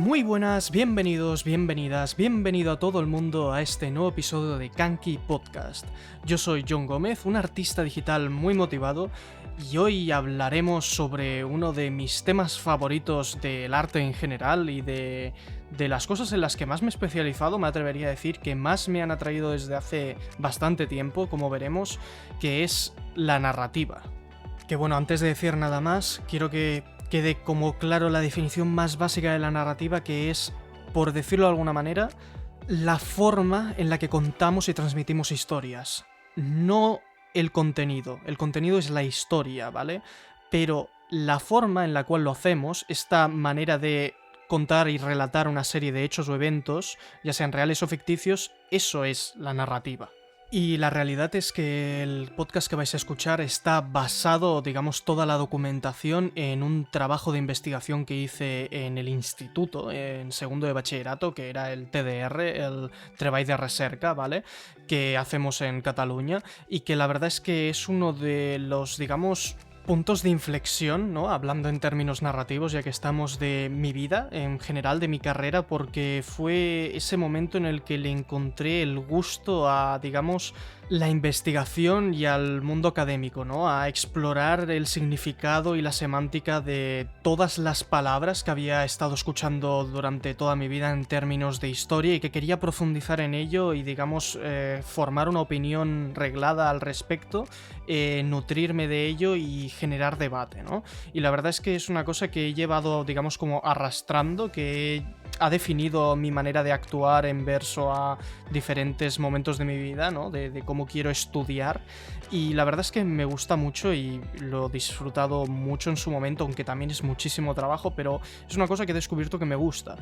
Muy buenas, bienvenidos, bienvenidas, bienvenido a todo el mundo a este nuevo episodio de Kanki Podcast. Yo soy John Gómez, un artista digital muy motivado, y hoy hablaremos sobre uno de mis temas favoritos del arte en general y de las cosas en las que más me he especializado, me atrevería a decir que más me han atraído desde hace bastante tiempo, como veremos, que es la narrativa. Que bueno, antes de decir nada más, quiero que quede como claro la definición más básica de la narrativa, que es, por decirlo de alguna manera, la forma en la que contamos y transmitimos historias. No el contenido. El contenido es la historia, ¿vale? Pero la forma en la cual lo hacemos, esta manera de contar y relatar una serie de hechos o eventos, ya sean reales o ficticios, eso es la narrativa. Y la realidad es que el podcast que vais a escuchar está basado, digamos, toda la documentación en un trabajo de investigación que hice en el instituto, en segundo de bachillerato, que era el TDR, el Treball de Recerca, ¿vale? Que hacemos en Cataluña, y que la verdad es que es uno de los, digamos, puntos de inflexión, ¿no? Hablando en términos narrativos, ya que estamos, de mi vida, en general de mi carrera, porque fue ese momento en el que le encontré el gusto a, digamos, la investigación y al mundo académico, ¿no? A explorar el significado y la semántica de todas las palabras que había estado escuchando durante toda mi vida en términos de historia, y que quería profundizar en ello y, digamos, formar una opinión reglada al respecto, nutrirme de ello y generar debate, ¿no? Y la verdad es que es una cosa que he llevado, digamos, como arrastrando, que ha definido mi manera de actuar en verso a diferentes momentos de mi vida, ¿no? De cómo quiero estudiar, y la verdad es que me gusta mucho y lo he disfrutado mucho en su momento, aunque también es muchísimo trabajo, pero es una cosa que he descubierto que me gusta.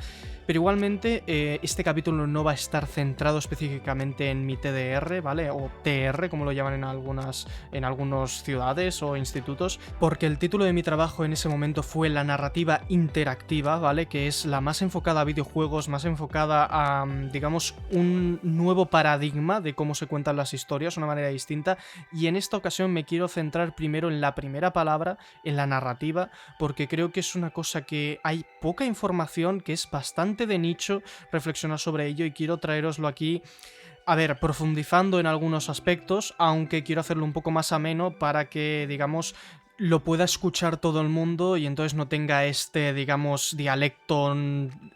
Pero igualmente, este capítulo no va a estar centrado específicamente en mi TDR, ¿vale? O TR, como lo llaman en algunas ciudades o institutos, porque el título de mi trabajo en ese momento fue la narrativa interactiva, ¿vale? Que es la más enfocada a videojuegos, más enfocada a, digamos, un nuevo paradigma de cómo se cuentan las historias, una manera distinta, y en esta ocasión me quiero centrar primero en la primera palabra, en la narrativa, porque creo que es una cosa que hay poca información, que es bastante de nicho reflexionar sobre ello, y quiero traeroslo aquí. A ver, profundizando en algunos aspectos, aunque quiero hacerlo un poco más ameno para que, digamos, lo pueda escuchar todo el mundo y entonces no tenga este, digamos, dialecto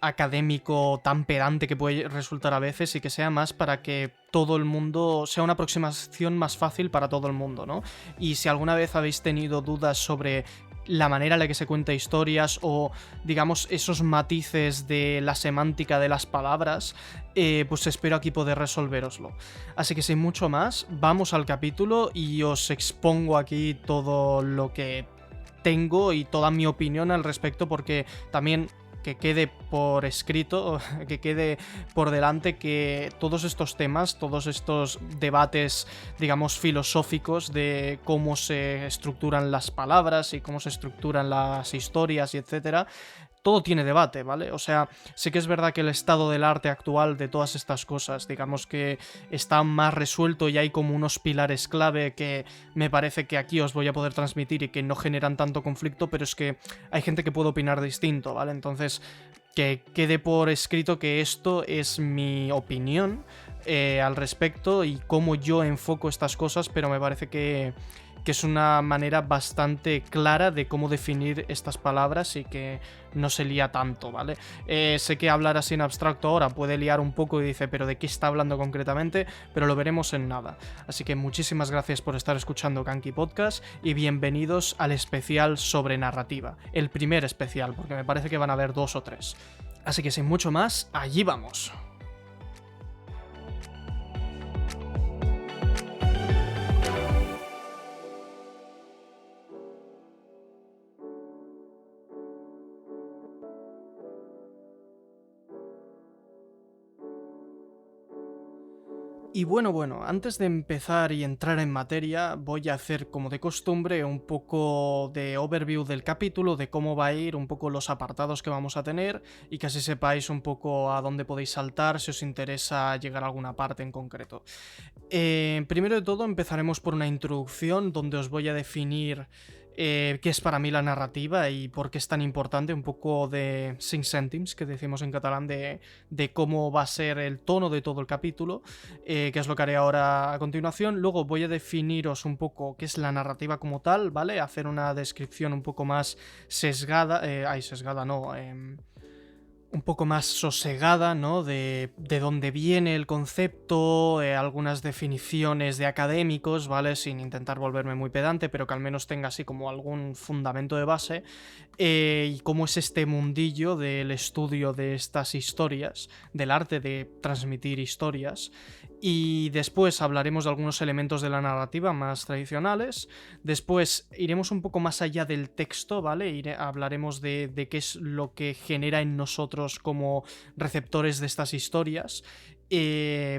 académico tan pedante que puede resultar a veces, y que sea más para que todo el mundo sea una aproximación más fácil para todo el mundo, ¿no? Y si alguna vez habéis tenido dudas sobre la manera en la que se cuenta historias, o, digamos, esos matices de la semántica de las palabras, pues espero aquí poder resolveroslo. Así que sin mucho más, vamos al capítulo y os expongo aquí todo lo que tengo y toda mi opinión al respecto, porque también que quede por escrito, que quede por delante, que todos estos temas, todos estos debates, digamos, filosóficos de cómo se estructuran las palabras y cómo se estructuran las historias y etcétera, todo tiene debate, ¿vale? O sea, sí que es verdad que el estado del arte actual de todas estas cosas, digamos que está más resuelto y hay como unos pilares clave que me parece que aquí os voy a poder transmitir y que no generan tanto conflicto, pero es que hay gente que puede opinar distinto, ¿vale? Entonces, que quede por escrito que esto es mi opinión al respecto y cómo yo enfoco estas cosas, pero me parece que es una manera bastante clara de cómo definir estas palabras y que no se lía tanto, ¿vale? Sé que hablar así en abstracto ahora puede liar un poco y dice, ¿pero de qué está hablando concretamente? Pero lo veremos en nada. Así que muchísimas gracias por estar escuchando Kanki Podcast y bienvenidos al especial sobre narrativa. El primer especial, porque me parece que van a haber 2 o 3. Así que sin mucho más, allí vamos. Y bueno, antes de empezar y entrar en materia, voy a hacer, como de costumbre, un poco de overview del capítulo, de cómo va a ir, un poco los apartados que vamos a tener, y que así sepáis un poco a dónde podéis saltar si os interesa llegar a alguna parte en concreto. Primero de todo empezaremos por una introducción donde os voy a definir qué es para mí la narrativa y por qué es tan importante, un poco de cinc cèntims, que decimos en catalán, de cómo va a ser el tono de todo el capítulo, que es lo que haré ahora a continuación. Luego voy a definiros un poco qué es la narrativa como tal, ¿vale? Hacer una descripción un poco más sesgada, sesgada no, un poco más sosegada, ¿no? De dónde viene el concepto, algunas definiciones de académicos, ¿vale? Sin intentar volverme muy pedante, pero que al menos tenga así como algún fundamento de base. Y cómo es este mundillo del estudio de estas historias, del arte de transmitir historias. Y después hablaremos de algunos elementos de la narrativa más tradicionales. Después iremos un poco más allá del texto, ¿vale? Hablaremos de qué es lo que genera en nosotros como receptores de estas historias.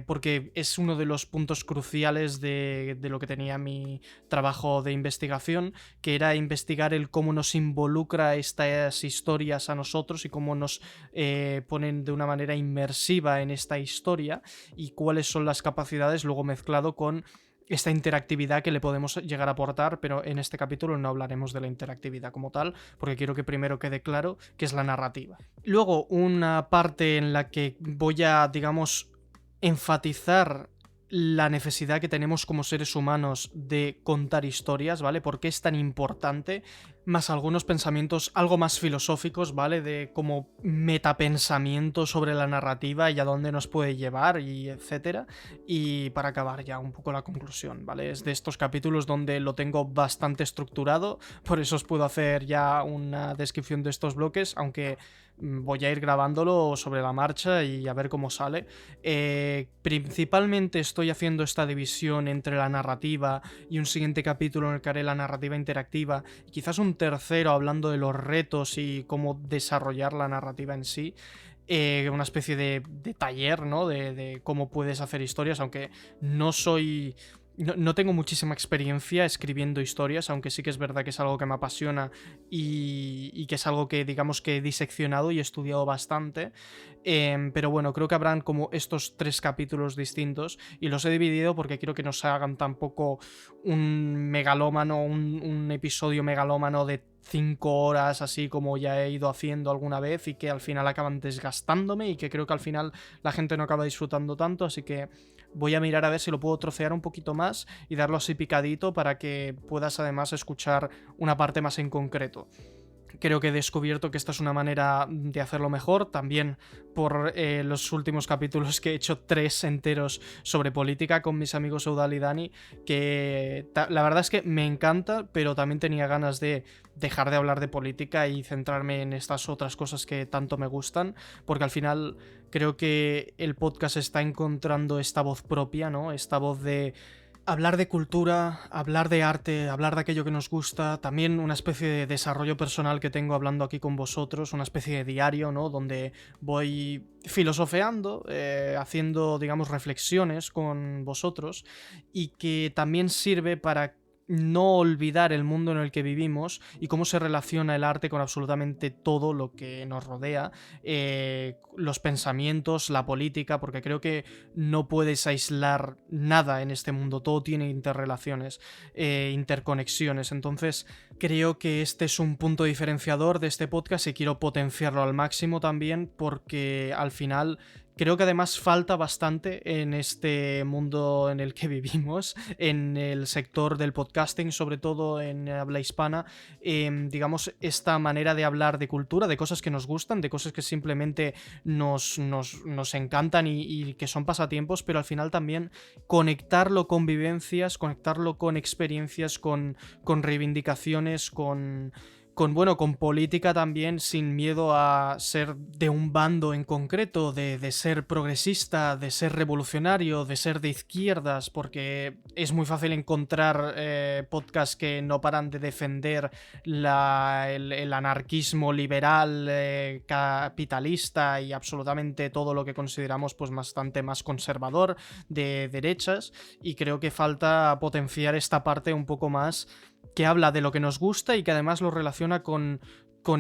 Porque es uno de los puntos cruciales de lo que tenía mi trabajo de investigación, que era investigar el cómo nos involucra estas historias a nosotros y cómo nos ponen de una manera inmersiva en esta historia y cuáles son las capacidades, luego mezclado con esta interactividad que le podemos llegar a aportar, pero en este capítulo no hablaremos de la interactividad como tal, porque quiero que primero quede claro que es la narrativa. Luego, una parte en la que voy a, digamos, enfatizar la necesidad que tenemos como seres humanos de contar historias, ¿vale? ¿Por qué es tan importante? Más algunos pensamientos algo más filosóficos, ¿vale? De como metapensamiento sobre la narrativa y a dónde nos puede llevar y etcétera. Y para acabar ya un poco la conclusión, ¿vale? Es de estos capítulos donde lo tengo bastante estructurado, por eso os puedo hacer ya una descripción de estos bloques, aunque voy a ir grabándolo sobre la marcha y a ver cómo sale. Principalmente estoy haciendo esta división entre la narrativa y un siguiente capítulo en el que haré la narrativa interactiva y quizás un tercero hablando de los retos y cómo desarrollar la narrativa en sí. Una especie de taller, ¿no? De cómo puedes hacer historias, aunque no soy... No tengo muchísima experiencia escribiendo historias, aunque sí que es verdad que es algo que me apasiona y que es algo que, digamos, que he diseccionado y he estudiado bastante. Pero bueno, creo que habrán como estos 3 capítulos distintos y los he dividido porque quiero que no se hagan tampoco un megalómano, un episodio megalómano de 5 horas, así como ya he ido haciendo alguna vez, y que al final acaban desgastándome y que creo que al final la gente no acaba disfrutando tanto, así que voy a mirar a ver si lo puedo trocear un poquito más y darlo así picadito para que puedas además escuchar una parte más en concreto. Creo que he descubierto que esta es una manera de hacerlo mejor, también por los últimos capítulos que he hecho 3 enteros sobre política con mis amigos Eudal y Dani, que la verdad es que me encanta, pero también tenía ganas de dejar de hablar de política y centrarme en estas otras cosas que tanto me gustan, porque al final creo que el podcast está encontrando esta voz propia, ¿no? Esta voz de hablar de cultura, hablar de arte, hablar de aquello que nos gusta, también una especie de desarrollo personal que tengo hablando aquí con vosotros, una especie de diario, ¿no? Donde voy filosofeando, haciendo, digamos, reflexiones con vosotros y que también sirve para no olvidar el mundo en el que vivimos y cómo se relaciona el arte con absolutamente todo lo que nos rodea, los pensamientos, la política, porque creo que no puedes aislar nada en este mundo, todo tiene interrelaciones, interconexiones, entonces creo que este es un punto diferenciador de este podcast y quiero potenciarlo al máximo también porque al final creo que además falta bastante en este mundo en el que vivimos, en el sector del podcasting, sobre todo en habla hispana, digamos, esta manera de hablar de cultura, de cosas que nos gustan, de cosas que simplemente nos encantan y que son pasatiempos, pero al final también conectarlo con vivencias, conectarlo con experiencias, con reivindicaciones, con política también, sin miedo a ser de un bando en concreto, de ser progresista, de ser revolucionario, de ser de izquierdas, porque es muy fácil encontrar podcasts que no paran de defender el anarquismo liberal, capitalista y absolutamente todo lo que consideramos pues bastante más conservador, de derechas, y creo que falta potenciar esta parte un poco más que habla de lo que nos gusta y que además lo relaciona con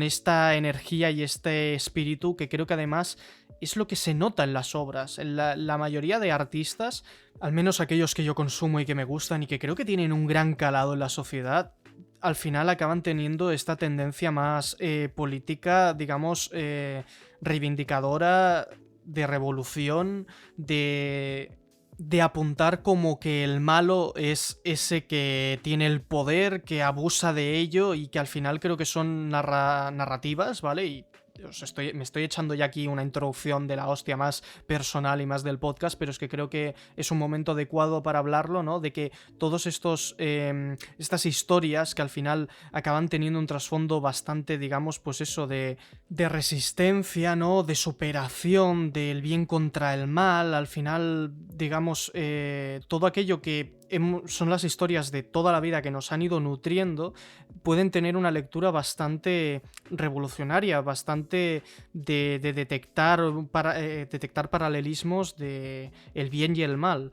esta energía y este espíritu que creo que además es lo que se nota en las obras. En la mayoría de artistas, al menos aquellos que yo consumo y que me gustan y que creo que tienen un gran calado en la sociedad, al final acaban teniendo esta tendencia más política, digamos, reivindicadora, de revolución, de apuntar como que el malo es ese que tiene el poder, que abusa de ello y que al final creo que son narrativas, ¿vale? Y me estoy echando ya aquí una introducción de la hostia más personal y más del podcast, pero es que creo que es un momento adecuado para hablarlo, ¿no? De que todos estas historias que al final acaban teniendo un trasfondo bastante, digamos, pues eso, de resistencia, ¿no? De superación del bien contra el mal, al final, digamos, todo aquello que son las historias de toda la vida que nos han ido nutriendo, pueden tener una lectura bastante revolucionaria, bastante de detectar, detectar paralelismos de el bien y el mal.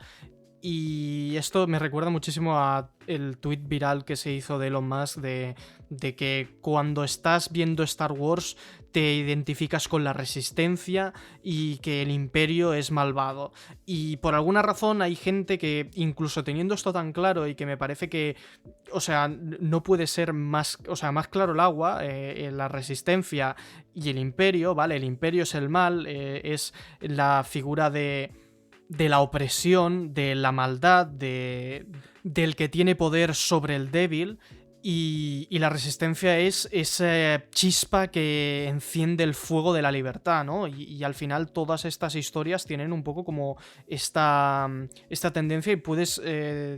Y esto me recuerda muchísimo a el tweet viral que se hizo de Elon Musk de que cuando estás viendo Star Wars te identificas con la resistencia y que el imperio es malvado. Y por alguna razón hay gente que, incluso teniendo esto tan claro y que me parece que, o sea, no puede ser más, o sea, más claro el agua, la resistencia y el imperio, ¿vale? El imperio es el mal, es la figura de la opresión, de la maldad, del que tiene poder sobre el débil, y la resistencia es esa chispa que enciende el fuego de la libertad, ¿no? Y al final todas estas historias tienen un poco como esta tendencia y puedes,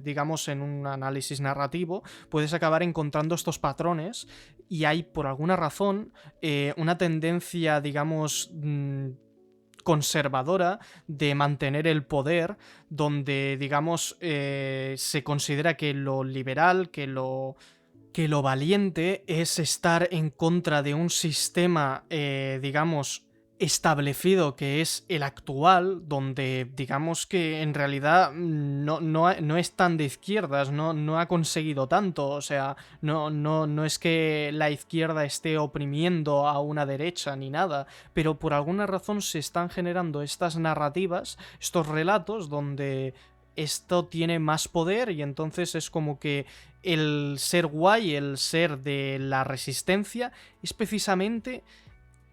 digamos, en un análisis narrativo, puedes acabar encontrando estos patrones y hay, por alguna razón, una tendencia, digamos, conservadora de mantener el poder, donde, digamos, se considera que lo liberal, que lo valiente es estar en contra de un sistema, digamos, establecido que es el actual, donde digamos que en realidad no es tan de izquierdas, no ha conseguido tanto, o sea, no es que la izquierda esté oprimiendo a una derecha ni nada, pero por alguna razón se están generando estas narrativas, estos relatos donde esto tiene más poder y entonces es como que el ser guay, el ser de la resistencia, es precisamente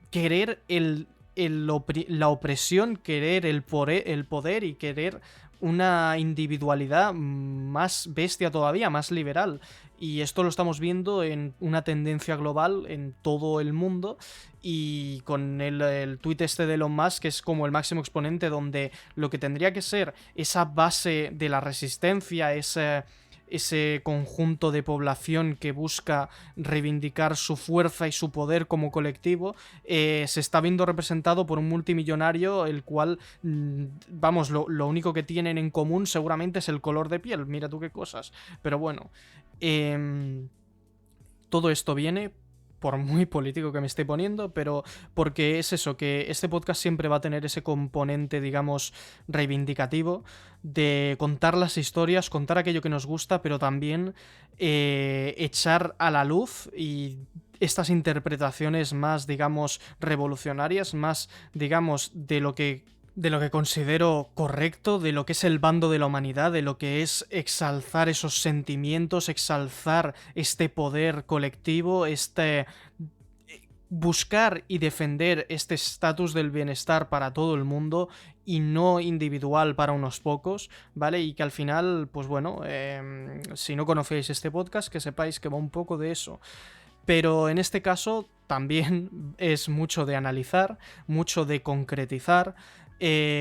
querer la opresión, querer el poder y querer una individualidad más bestia todavía, más liberal. Y esto lo estamos viendo en una tendencia global en todo el mundo y con el tuit este de Elon Musk, que es como el máximo exponente, donde lo que tendría que ser esa base de la resistencia, ese conjunto de población que busca reivindicar su fuerza y su poder como colectivo, se está viendo representado por un multimillonario, el cual, vamos, lo único que tienen en común seguramente es el color de piel, mira tú qué cosas. Pero bueno, todo esto viene, por muy político que me esté poniendo, pero porque es eso, que este podcast siempre va a tener ese componente, digamos, reivindicativo, de contar las historias, contar aquello que nos gusta, pero también echar a la luz y estas interpretaciones más, digamos, revolucionarias, más, digamos, de lo que considero correcto, de lo que es el bando de la humanidad, de lo que es exalzar esos sentimientos, exalzar este poder colectivo, buscar y defender este estatus del bienestar para todo el mundo y no individual para unos pocos, ¿vale? Y que al final, pues bueno, si no conocéis este podcast, que sepáis que va un poco de eso. Pero en este caso también es mucho de analizar, mucho de concretizar,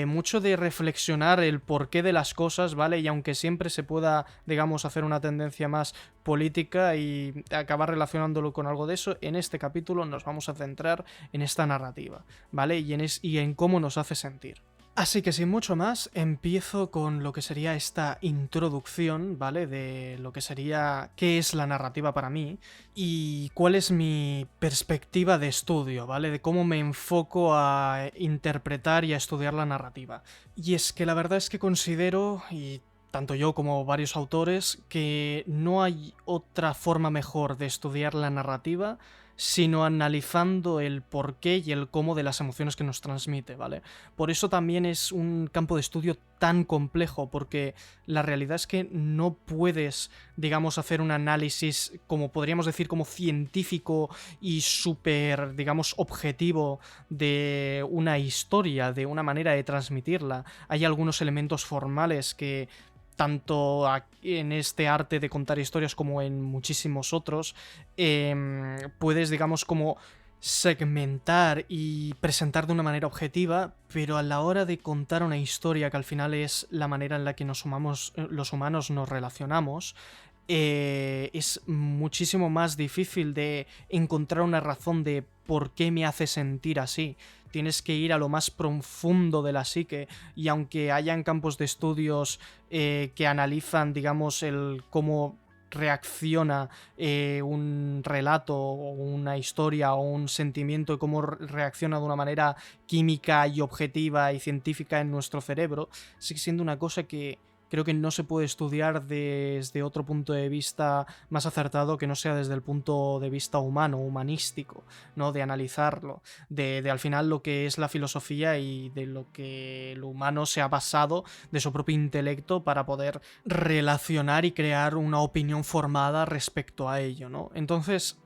mucho de reflexionar el porqué de las cosas, ¿vale? Y aunque siempre se pueda, digamos, hacer una tendencia más política y acabar relacionándolo con algo de eso, en este capítulo nos vamos a centrar en esta narrativa, ¿vale? Y en cómo nos hace sentir. Así que sin mucho más, empiezo con lo que sería esta introducción, ¿vale? De lo que sería qué es la narrativa para mí y cuál es mi perspectiva de estudio, ¿vale? De cómo me enfoco a interpretar y a estudiar la narrativa. Y es que la verdad es que considero, y tanto yo como varios autores, que no hay otra forma mejor de estudiar la narrativa sino analizando el porqué y el cómo de las emociones que nos transmite, ¿vale? Por eso también es un campo de estudio tan complejo, porque la realidad es que no puedes, digamos, hacer un análisis, como podríamos decir, como científico y súper, digamos, objetivo de una historia, de una manera de transmitirla. Hay algunos elementos formales que tanto en este arte de contar historias como en muchísimos otros, puedes, digamos, como segmentar y presentar de una manera objetiva, pero a la hora de contar una historia, que al final es la manera en la que los humanos nos relacionamos, es muchísimo más difícil de encontrar una razón de por qué me hace sentir así. Tienes que ir a lo más profundo de la psique, y aunque hayan campos de estudios que analizan, digamos, el cómo reacciona un relato o una historia o un sentimiento y cómo reacciona de una manera química y objetiva y científica en nuestro cerebro, sigue siendo una cosa que creo que no se puede estudiar desde otro punto de vista más acertado que no sea desde el punto de vista humano, humanístico, ¿no? De analizarlo, de al final lo que es la filosofía y de lo que el humano se ha basado de su propio intelecto para poder relacionar y crear una opinión formada respecto a ello, ¿no? Entonces,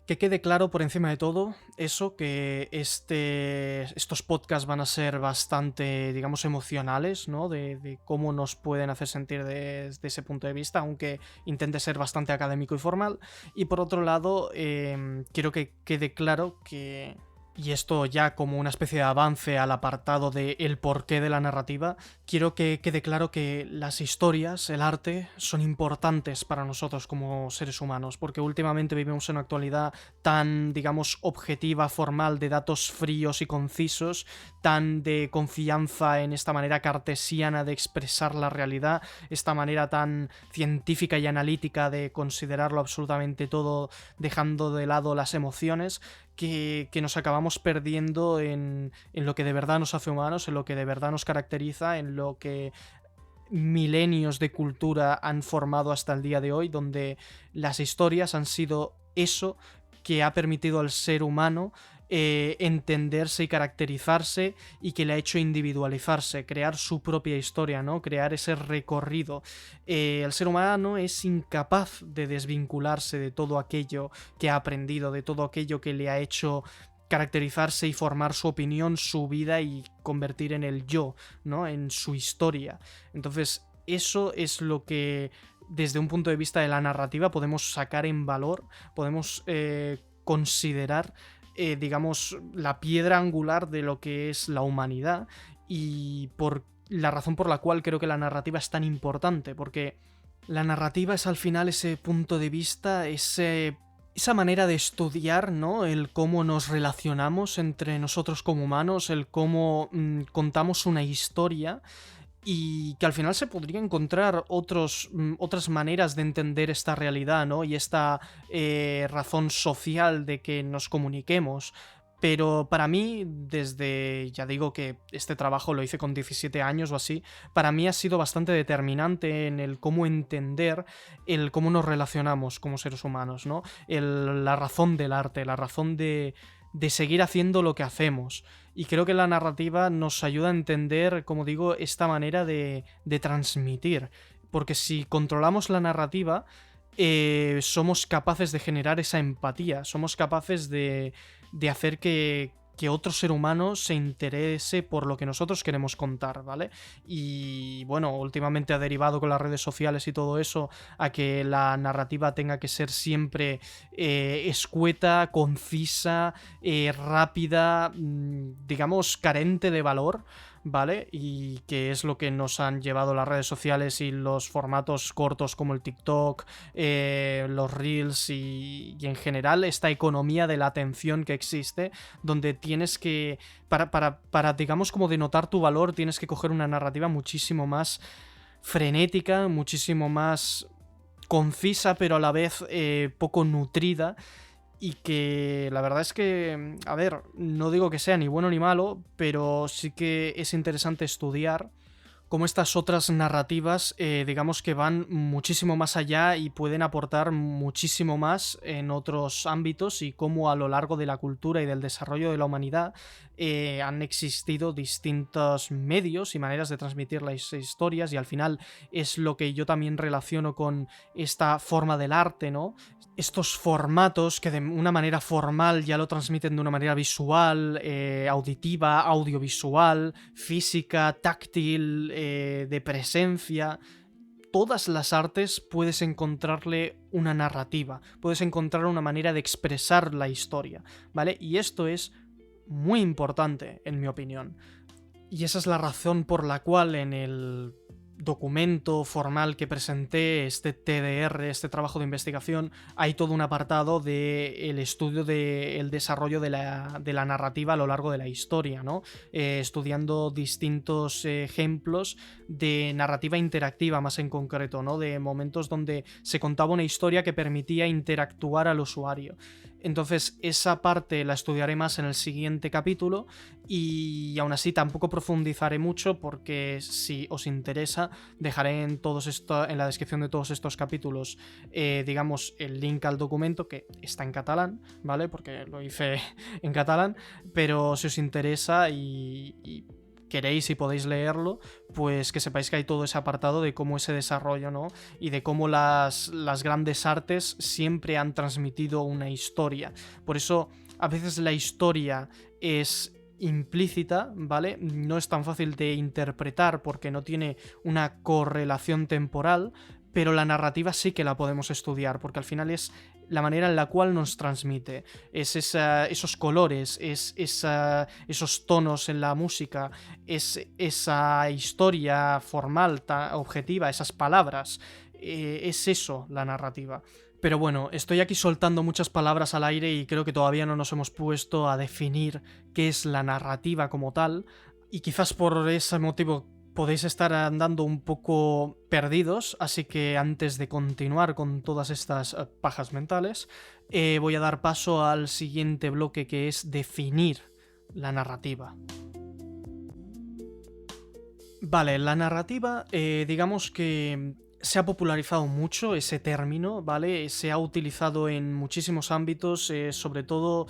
que quede claro por encima de todo eso, que estos podcasts van a ser bastante, digamos, emocionales, ¿no? De cómo nos pueden hacer sentir desde ese punto de vista, aunque intente ser bastante académico y formal. Y por otro lado, quiero que quede claro que, y esto ya como una especie de avance al apartado de el porqué de la narrativa, quiero que quede claro que las historias, el arte, son importantes para nosotros como seres humanos, porque últimamente vivimos en una actualidad tan, digamos, objetiva, formal, de datos fríos y concisos, tan de confianza en esta manera cartesiana de expresar la realidad, esta manera tan científica y analítica de considerarlo absolutamente todo, dejando de lado las emociones, que nos acabamos perdiendo en lo que de verdad nos hace humanos, en lo que de verdad nos caracteriza, en lo que milenios de cultura han formado hasta el día de hoy, donde las historias han sido eso que ha permitido al ser humano entenderse y caracterizarse, y que le ha hecho individualizarse, crear su propia historia, ¿no? Crear ese recorrido. El ser humano es incapaz de desvincularse de todo aquello que ha aprendido, de todo aquello que le ha hecho caracterizarse y formar su opinión, su vida y convertir en el yo, ¿no? En su historia. Entonces, eso es lo que desde un punto de vista de la narrativa podemos sacar en valor, podemos considerar, digamos, la piedra angular de lo que es la humanidad, y por la razón por la cual creo que la narrativa es tan importante, porque la narrativa es al final ese punto de vista, esa manera de estudiar, ¿no? El cómo nos relacionamos entre nosotros como humanos, el cómo contamos una historia, y que al final se podría encontrar otras maneras de entender esta realidad, ¿no? Y esta razón social de que nos comuniquemos. Pero para mí, ya digo que este trabajo lo hice con 17 años o así, para mí ha sido bastante determinante en el cómo entender el cómo nos relacionamos como seres humanos, ¿no? La razón del arte, la razón de seguir haciendo lo que hacemos. Y creo que la narrativa nos ayuda a entender, como digo, esta manera de transmitir. Porque si controlamos la narrativa, somos capaces de generar esa empatía, somos capaces de hacer que otro ser humano se interese por lo que nosotros queremos contar, ¿vale? Y bueno, últimamente ha derivado con las redes sociales y todo eso a que la narrativa tenga que ser siempre escueta, concisa, rápida, digamos, carente de valor, ¿vale? Y que es lo que nos han llevado las redes sociales y los formatos cortos como el TikTok, los Reels y en general esta economía de la atención que existe, donde tienes que, para digamos como denotar tu valor, tienes que coger una narrativa muchísimo más frenética, muchísimo más concisa, pero a la vez poco nutrida. Y que la verdad es que, a ver, no digo que sea ni bueno ni malo, pero sí que es interesante estudiar, como estas otras narrativas, digamos que van muchísimo más allá y pueden aportar muchísimo más en otros ámbitos, y cómo a lo largo de la cultura y del desarrollo de la humanidad han existido distintos medios y maneras de transmitir las historias, y al final es lo que yo también relaciono con esta forma del arte, ¿no? Estos formatos que de una manera formal ya lo transmiten de una manera visual, auditiva, audiovisual, física, táctil, de presencia. Todas las artes puedes encontrarle una narrativa, puedes encontrar una manera de expresar la historia, ¿vale? Y esto es muy importante, en mi opinión. Y esa es la razón por la cual en el documento formal que presenté, este TDR, este trabajo de investigación, hay todo un apartado del estudio del desarrollo de la narrativa a lo largo de la historia, ¿no? Estudiando distintos ejemplos de narrativa interactiva, más en concreto, ¿no? De momentos donde se contaba una historia que permitía interactuar al usuario. Entonces esa parte la estudiaré más en el siguiente capítulo, y aún así tampoco profundizaré mucho, porque si os interesa dejaré en la descripción de todos estos capítulos digamos el link al documento, que está en catalán, ¿vale? Porque lo hice en catalán, pero si os interesa y queréis y podéis leerlo, pues que sepáis que hay todo ese apartado de cómo ese desarrollo, ¿no? Y de cómo las grandes artes siempre han transmitido una historia. Por eso a veces la historia es implícita, ¿vale? No es tan fácil de interpretar porque no tiene una correlación temporal, pero la narrativa sí que la podemos estudiar, porque al final es la manera en la cual nos transmite, es esos colores, es esos tonos en la música, es esa historia formal, objetiva, esas palabras, es eso la narrativa. Pero bueno, estoy aquí soltando muchas palabras al aire y creo que todavía no nos hemos puesto a definir qué es la narrativa como tal, y quizás por ese motivo podéis estar andando un poco perdidos, así que antes de continuar con todas estas pajas mentales, voy a dar paso al siguiente bloque, que es definir la narrativa. Vale, la narrativa, digamos que se ha popularizado mucho ese término, ¿vale? Se ha utilizado en muchísimos ámbitos, sobre todo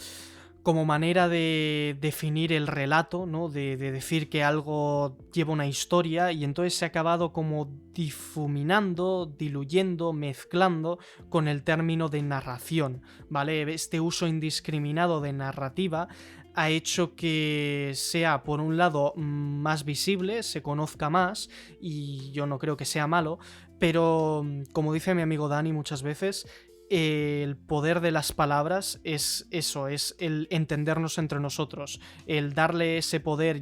como manera de definir el relato, ¿no? De decir que algo lleva una historia, y entonces se ha acabado como difuminando, diluyendo, mezclando con el término de narración, ¿vale? Este uso indiscriminado de narrativa ha hecho que sea, por un lado, más visible, se conozca más, y yo no creo que sea malo, pero como dice mi amigo Dani muchas veces, el poder de las palabras es eso, es el entendernos entre nosotros, el darle ese poder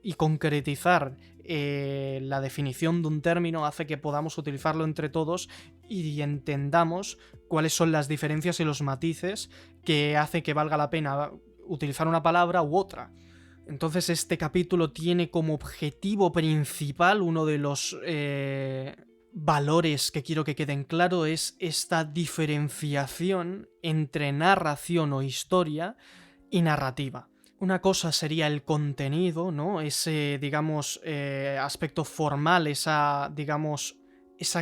y concretizar la definición de un término hace que podamos utilizarlo entre todos y entendamos cuáles son las diferencias y los matices que hace que valga la pena utilizar una palabra u otra. Entonces este capítulo tiene como objetivo principal, uno de los valores que quiero que queden claro, es esta diferenciación entre narración o historia y narrativa. Una cosa sería el contenido, ¿no? Ese, digamos, aspecto formal, esa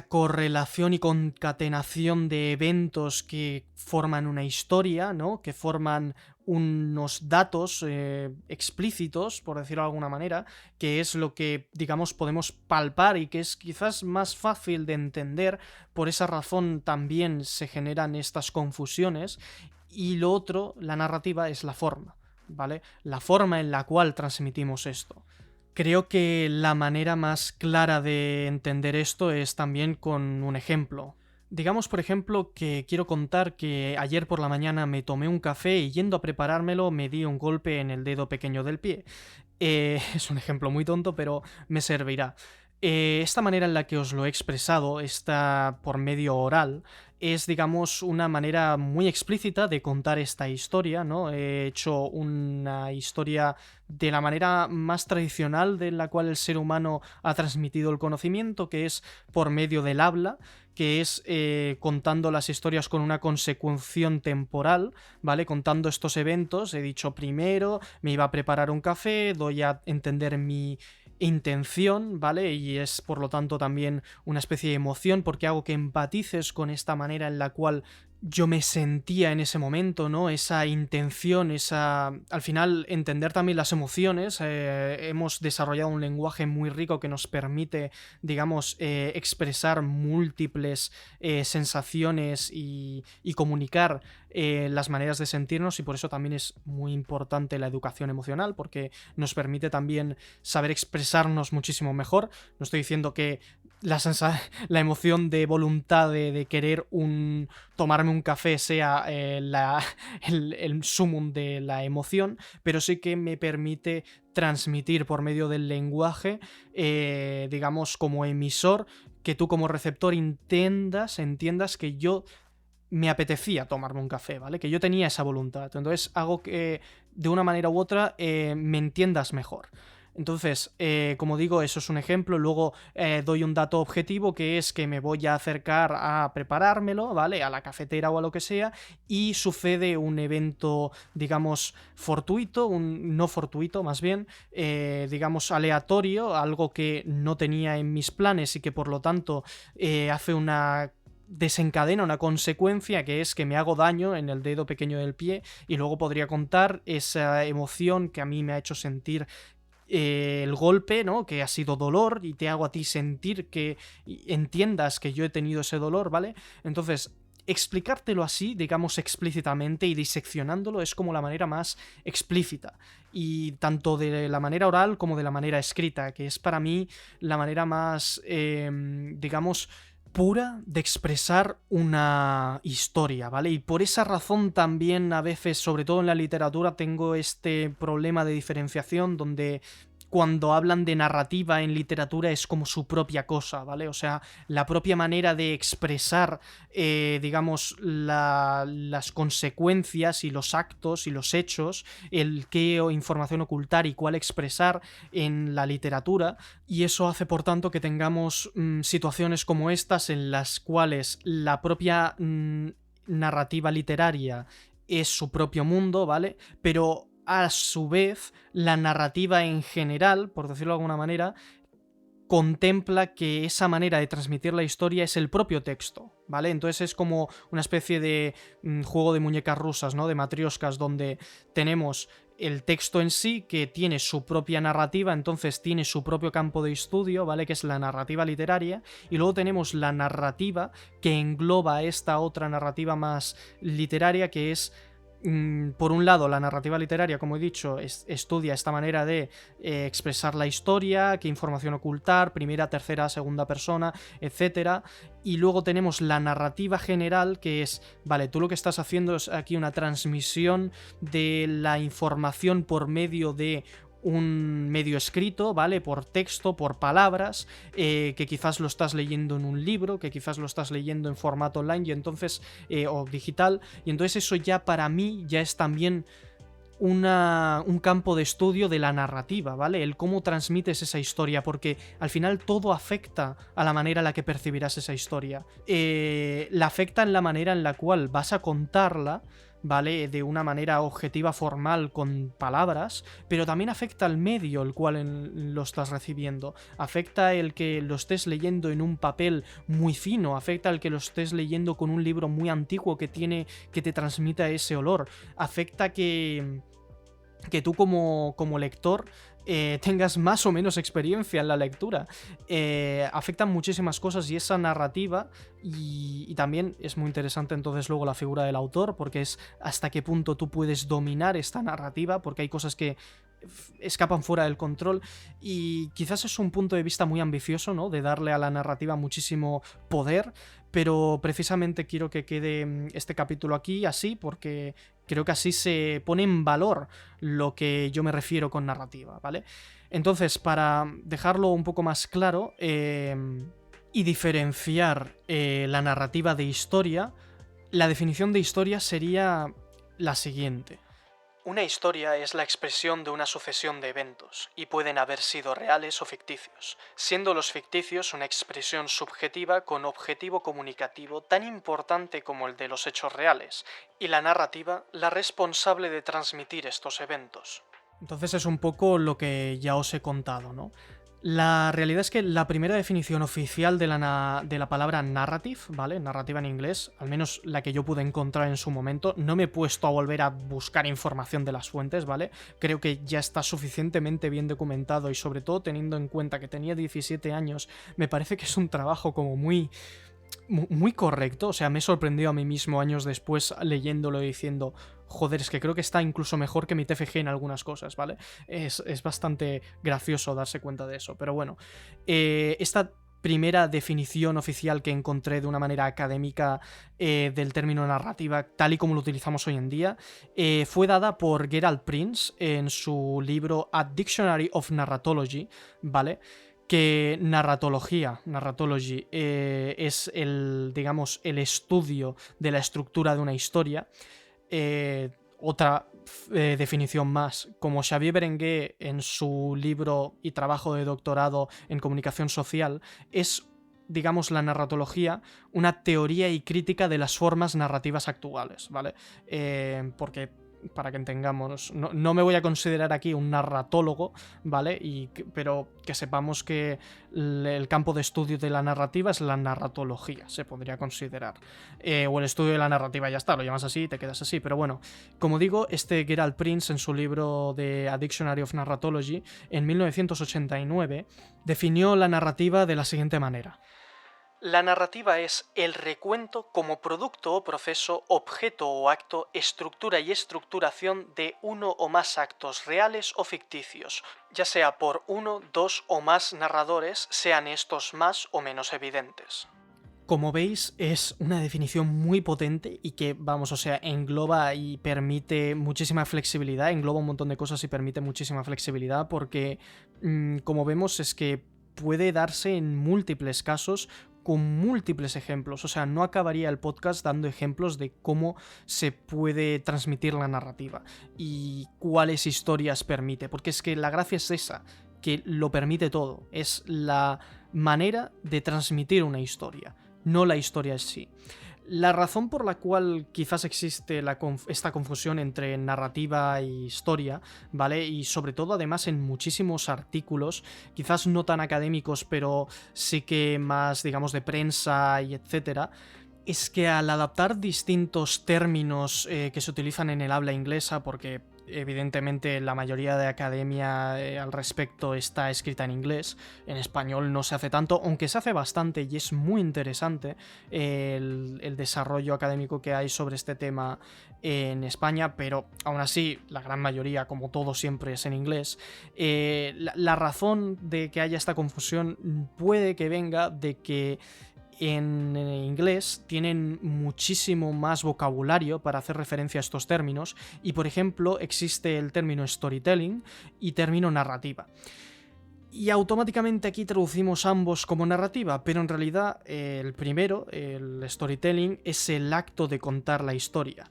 correlación y concatenación de eventos que forman una historia, ¿no? Que forman unos datos explícitos, por decirlo de alguna manera, que es lo que, digamos, podemos palpar y que es quizás más fácil de entender. Por esa razón también se generan estas confusiones. Y lo otro, la narrativa, es la forma, ¿vale? La forma en la cual transmitimos esto. Creo que la manera más clara de entender esto es también con un ejemplo. Digamos, por ejemplo, que quiero contar que ayer por la mañana me tomé un café y yendo a preparármelo me di un golpe en el dedo pequeño del pie. Es un ejemplo muy tonto, pero me servirá. Esta manera en la que os lo he expresado, esta por medio oral, es, digamos, una manera muy explícita de contar esta historia, ¿no? He hecho una historia de la manera más tradicional de la cual el ser humano ha transmitido el conocimiento, que es por medio del habla, que es contando las historias con una consecución temporal, ¿vale? Contando estos eventos, he dicho primero, me iba a preparar un café, doy a entender mi intención, ¿vale? Y es por lo tanto también una especie de emoción porque hago que empatices con esta manera en la cual yo me sentía en ese momento, ¿no? Esa intención, al final, entender también las emociones. Hemos desarrollado un lenguaje muy rico que nos permite, digamos, expresar múltiples sensaciones y comunicar las maneras de sentirnos, y por eso también es muy importante la educación emocional, porque nos permite también saber expresarnos muchísimo mejor. No estoy diciendo que la emoción de voluntad de querer tomarme un café sea el sumum de la emoción, pero sí que me permite transmitir por medio del lenguaje, digamos, como emisor, que tú como receptor entiendas que yo me apetecía tomarme un café, ¿vale? Que yo tenía esa voluntad. Entonces hago que de una manera u otra me entiendas mejor. Entonces, como digo, eso es un ejemplo. Luego doy un dato objetivo, que es que me voy a acercar a preparármelo, ¿vale? A la cafetera o a lo que sea, y sucede un evento, digamos, fortuito, no fortuito más bien, digamos, aleatorio, algo que no tenía en mis planes y que por lo tanto desencadena una consecuencia, que es que me hago daño en el dedo pequeño del pie, y luego podría contar esa emoción que a mí me ha hecho sentir el golpe, ¿no? Que ha sido dolor, y te hago a ti sentir que entiendas que yo he tenido ese dolor, ¿vale? Entonces, explicártelo así, digamos, explícitamente y diseccionándolo, es como la manera más explícita, y tanto de la manera oral como de la manera escrita, que es para mí la manera más, digamos, pura de expresar una historia, ¿vale? Y por esa razón también a veces, sobre todo en la literatura, tengo este problema de diferenciación donde cuando hablan de narrativa en literatura es como su propia cosa, ¿vale? O sea, la propia manera de expresar, digamos, las consecuencias y los actos y los hechos, el qué información ocultar y cuál expresar en la literatura, y eso hace, por tanto, que tengamos situaciones como estas en las cuales la propia narrativa literaria es su propio mundo, ¿vale? Pero a su vez, la narrativa en general, por decirlo de alguna manera, contempla que esa manera de transmitir la historia es el propio texto, ¿vale? Entonces es como una especie de juego de muñecas rusas, ¿no? De matrioscas, donde tenemos el texto en sí, que tiene su propia narrativa, entonces tiene su propio campo de estudio, ¿vale? Que es la narrativa literaria, y luego tenemos la narrativa que engloba esta otra narrativa más literaria, que es por un lado, la narrativa literaria, como he dicho, estudia esta manera de expresar la historia, qué información ocultar, primera, tercera, segunda persona, etcétera. Y luego tenemos la narrativa general, que es, vale, tú lo que estás haciendo es aquí una transmisión de la información por medio de un medio escrito, ¿vale? Por texto, por palabras, que quizás lo estás leyendo en un libro, que quizás lo estás leyendo en formato online, y entonces, o digital, y entonces eso ya para mí ya es también un campo de estudio de la narrativa, ¿vale? El cómo transmites esa historia, porque al final todo afecta a la manera en la que percibirás esa historia. La afecta en la manera en la cual vas a contarla, ¿vale? De una manera objetiva, formal, con palabras, pero también afecta al medio el cual lo estás recibiendo. Afecta el que lo estés leyendo en un papel muy fino, afecta el que lo estés leyendo con un libro muy antiguo que te transmita ese olor, afecta que tú como lector tengas más o menos experiencia en la lectura. Afectan muchísimas cosas, y esa narrativa, y también es muy interesante entonces luego la figura del autor, porque es hasta qué punto tú puedes dominar esta narrativa, porque hay cosas que escapan fuera del control, y quizás es un punto de vista muy ambicioso, ¿no? De darle a la narrativa muchísimo poder, pero precisamente quiero que quede este capítulo aquí así, porque creo que así se pone en valor lo que yo me refiero con narrativa, ¿vale? Entonces, para dejarlo un poco más claro y diferenciar la narrativa de historia, la definición de historia sería la siguiente. Una historia es la expresión de una sucesión de eventos, y pueden haber sido reales o ficticios, siendo los ficticios una expresión subjetiva con objetivo comunicativo tan importante como el de los hechos reales, y la narrativa la responsable de transmitir estos eventos. Entonces es un poco lo que ya os he contado, ¿no? La realidad es que la primera definición oficial de la palabra narrative, ¿vale? Narrativa en inglés, al menos la que yo pude encontrar en su momento, no me he puesto a volver a buscar información de las fuentes, ¿vale? Creo que ya está suficientemente bien documentado y sobre todo teniendo en cuenta que tenía 17 años, me parece que es un trabajo como muy correcto. O sea, me he sorprendido a mí mismo años después leyéndolo y diciendo, joder, es que creo que está incluso mejor que mi TFG en algunas cosas, ¿vale? Es bastante gracioso darse cuenta de eso, pero bueno. Esta primera definición oficial que encontré de una manera académica del término narrativa, tal y como lo utilizamos hoy en día, fue dada por Gerald Prince en su libro A Dictionary of Narratology, ¿vale? Que narratology, es digamos, el estudio de la estructura de una historia. Otra definición más, como Xavier Berenguer en su libro y trabajo de doctorado en comunicación social, es, digamos, la narratología, una teoría y crítica de las formas narrativas actuales, ¿vale? Porque para que entendamos, no me voy a considerar aquí un narratólogo, ¿vale? Pero que sepamos que el campo de estudio de la narrativa es la narratología, se podría considerar. O el estudio de la narrativa, ya está, lo llamas así y te quedas así. Pero bueno, como digo, Gerald Prince en su libro de A Dictionary of Narratology, en 1989, definió la narrativa de la siguiente manera. La narrativa es el recuento como producto o proceso, objeto o acto, estructura y estructuración de uno o más actos reales o ficticios, ya sea por uno, dos o más narradores, sean estos más o menos evidentes. Como veis, es una definición muy potente y que, vamos, o sea, engloba y permite muchísima flexibilidad, engloba un montón de cosas y permite muchísima flexibilidad porque, como vemos, es que puede darse en múltiples casos con múltiples ejemplos. O sea, no acabaría el podcast dando ejemplos de cómo se puede transmitir la narrativa y cuáles historias permite, porque es que la gracia es esa, que lo permite todo, es la manera de transmitir una historia, no la historia en sí. La razón por la cual quizás existe esta confusión entre narrativa e historia, ¿vale? Y sobre todo además en muchísimos artículos, quizás no tan académicos, pero sí que más, digamos, de prensa y etcétera, es que al adaptar distintos términos que se utilizan en el habla inglesa, porque evidentemente la mayoría de academia al respecto está escrita en inglés, en español no se hace tanto, aunque se hace bastante y es muy interesante el desarrollo académico que hay sobre este tema en España, pero aún así la gran mayoría, como todo siempre, es en inglés. La razón de que haya esta confusión puede que venga de que en inglés tienen muchísimo más vocabulario para hacer referencia a estos términos y, por ejemplo, existe el término storytelling y término narrativa. Y automáticamente aquí traducimos ambos como narrativa, pero en realidad el primero, el storytelling, es el acto de contar la historia.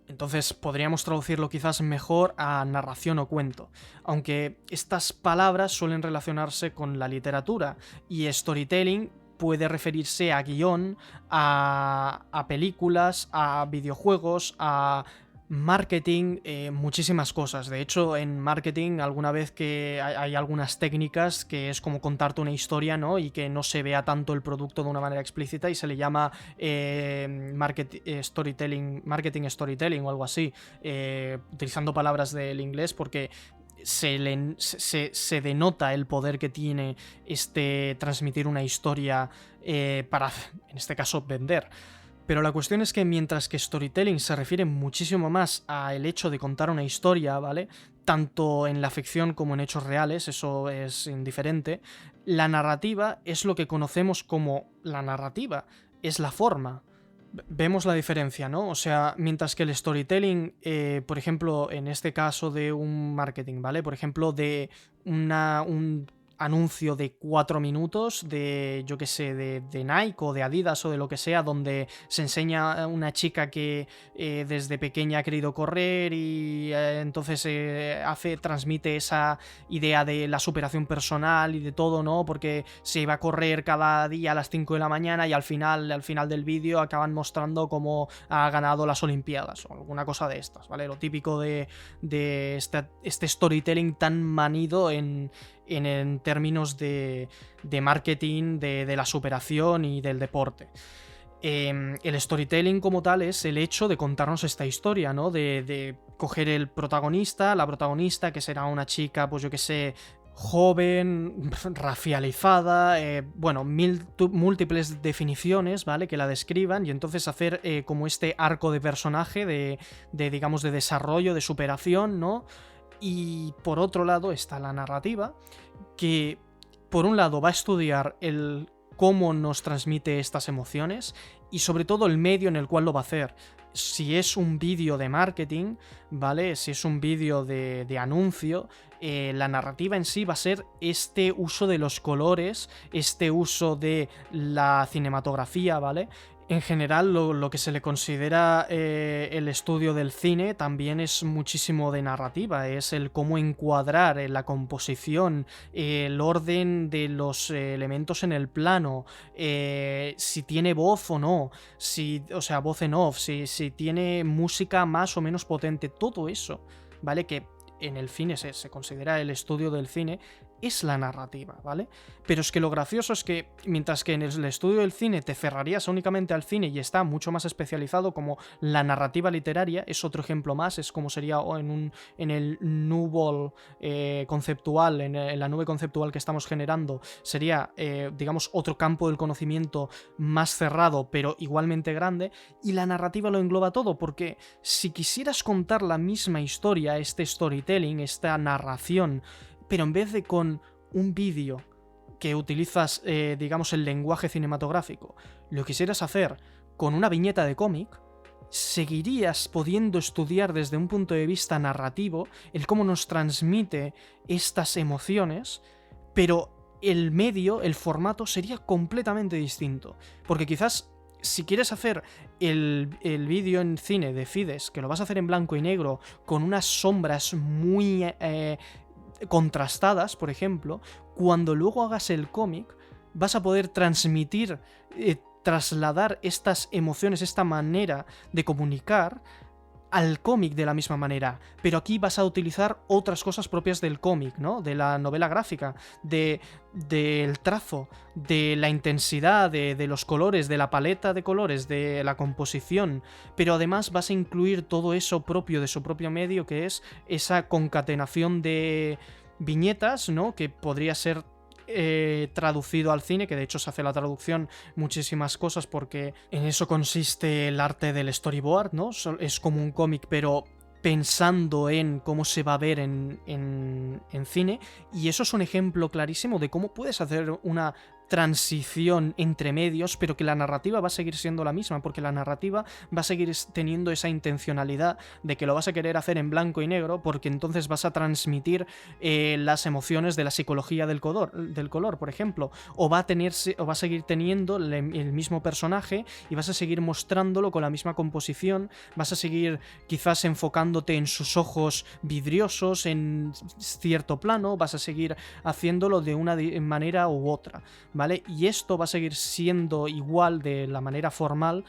Entonces podríamos traducirlo quizás mejor a narración o cuento, aunque estas palabras suelen relacionarse con la literatura y storytelling puede referirse a guión, a películas, a videojuegos, a marketing, muchísimas cosas. De hecho, en marketing alguna vez que hay algunas técnicas que es como contarte una historia, ¿no? Y que no se vea tanto el producto de una manera explícita y se le llama marketing storytelling o algo así, utilizando palabras del inglés porque se denota el poder que tiene transmitir una historia para, en este caso, vender. Pero la cuestión es que mientras que storytelling se refiere muchísimo más al hecho de contar una historia, ¿vale? Tanto en la ficción como en hechos reales, eso es indiferente, la narrativa es lo que conocemos como la narrativa, es la forma. Vemos la diferencia, ¿no? O sea, mientras que el storytelling, por ejemplo, en este caso de un marketing, ¿vale? Por ejemplo, de un anuncio de 4 minutos de, yo qué sé, de Nike o de Adidas o de lo que sea, donde se enseña a una chica que desde pequeña ha querido correr y entonces transmite esa idea de la superación personal y de todo, ¿no? Porque se iba a correr cada día a las 5 de la mañana y al final del vídeo acaban mostrando cómo ha ganado las Olimpiadas o alguna cosa de estas, ¿vale? Lo típico de este storytelling tan manido en en términos de marketing, de la superación y del deporte. El storytelling como tal es el hecho de contarnos esta historia, ¿no? De coger el protagonista, la protagonista, que será una chica, pues yo que sé, joven, racializada, bueno, múltiples definiciones, ¿vale? Que la describan, y entonces hacer como este arco de personaje digamos, de desarrollo, de superación, ¿no? Y por otro lado está la narrativa, que por un lado va a estudiar el cómo nos transmite estas emociones y sobre todo el medio en el cual lo va a hacer. Si es un vídeo de marketing, ¿vale? Si es un vídeo de anuncio, la narrativa en sí va a ser este uso de los colores, este uso de la cinematografía, ¿vale? En general, lo que se le considera el estudio del cine también es muchísimo de narrativa, es el cómo encuadrar la composición, el orden de los elementos en el plano, si tiene voz o no, o sea, voz en off, si tiene música más o menos potente, todo eso, ¿vale? Que en el cine se considera el estudio del cine, es la narrativa, ¿vale? Pero es que lo gracioso es que, mientras que en el estudio del cine te cerrarías únicamente al cine y está mucho más especializado, como la narrativa literaria, es otro ejemplo más, es como sería en el nubol conceptual, en la nube conceptual que estamos generando, sería, digamos, otro campo del conocimiento más cerrado, pero igualmente grande, y la narrativa lo engloba todo, porque si quisieras contar la misma historia, este storytelling, esta narración, pero en vez de con un vídeo que utilizas, digamos, el lenguaje cinematográfico, lo quisieras hacer con una viñeta de cómic, seguirías pudiendo estudiar desde un punto de vista narrativo el cómo nos transmite estas emociones, pero el medio, el formato, sería completamente distinto. Porque quizás, si quieres hacer el vídeo en cine de Fides, que lo vas a hacer en blanco y negro, con unas sombras muy contrastadas, por ejemplo, cuando luego hagas el cómic vas a poder transmitir, trasladar estas emociones, esta manera de comunicar al cómic de la misma manera, pero aquí vas a utilizar otras cosas propias del cómic, ¿no? De la novela gráfica, del trazo, de la intensidad, de los colores, de la paleta de colores, de la composición, pero además vas a incluir todo eso propio de su propio medio, que es esa concatenación de viñetas, ¿no? Que podría ser traducido al cine, que de hecho se hace la traducción muchísimas cosas porque en eso consiste el arte del storyboard, ¿no? Es como un cómic, pero pensando en cómo se va a ver en cine, y eso es un ejemplo clarísimo de cómo puedes hacer una transición entre medios, pero que la narrativa va a seguir siendo la misma, porque la narrativa va a seguir teniendo esa intencionalidad de que lo vas a querer hacer en blanco y negro, porque entonces vas a transmitir las emociones de la psicología del color, por ejemplo, o va a seguir teniendo el mismo personaje y vas a seguir mostrándolo con la misma composición, vas a seguir quizás enfocándote en sus ojos vidriosos en cierto plano, vas a seguir haciéndolo de una manera u otra, ¿vale? Y esto va a seguir siendo igual de la manera formal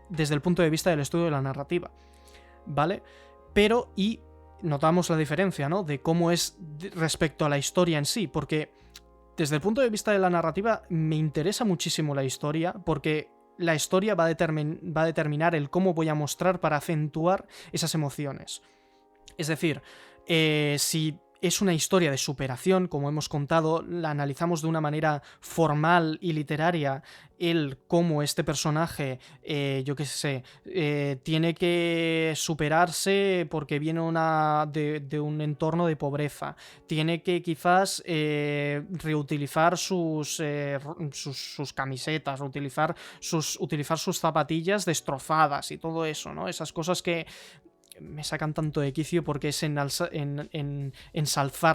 desde el punto de vista del estudio de la narrativa, ¿vale? Pero, y notamos la diferencia, ¿no? De cómo es respecto a la historia en sí, porque desde el punto de vista de la narrativa me interesa muchísimo la historia, porque la historia va a determinar el cómo voy a mostrar para acentuar esas emociones. Es decir, si es una historia de superación, como hemos contado, la analizamos de una manera formal y literaria, el cómo este personaje, yo qué sé, tiene que superarse porque viene de un entorno de pobreza, tiene que quizás reutilizar sus camisetas, utilizar sus zapatillas destrozadas y todo eso, ¿no? Esas cosas que me sacan tanto de quicio porque es ensalzar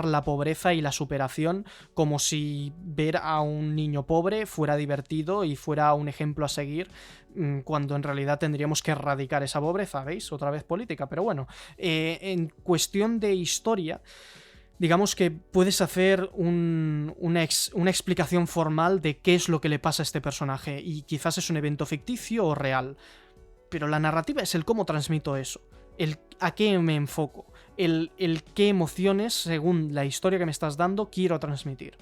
la pobreza y la superación como si ver a un niño pobre fuera divertido y fuera un ejemplo a seguir, cuando en realidad tendríamos que erradicar esa pobreza, ¿veis? Otra vez política, pero bueno, en cuestión de historia, digamos que puedes hacer una explicación formal de qué es lo que le pasa a este personaje y quizás es un evento ficticio o real, pero la narrativa es el cómo transmito eso. A qué me enfoco. el qué emociones, según la historia que me estás dando, quiero transmitir.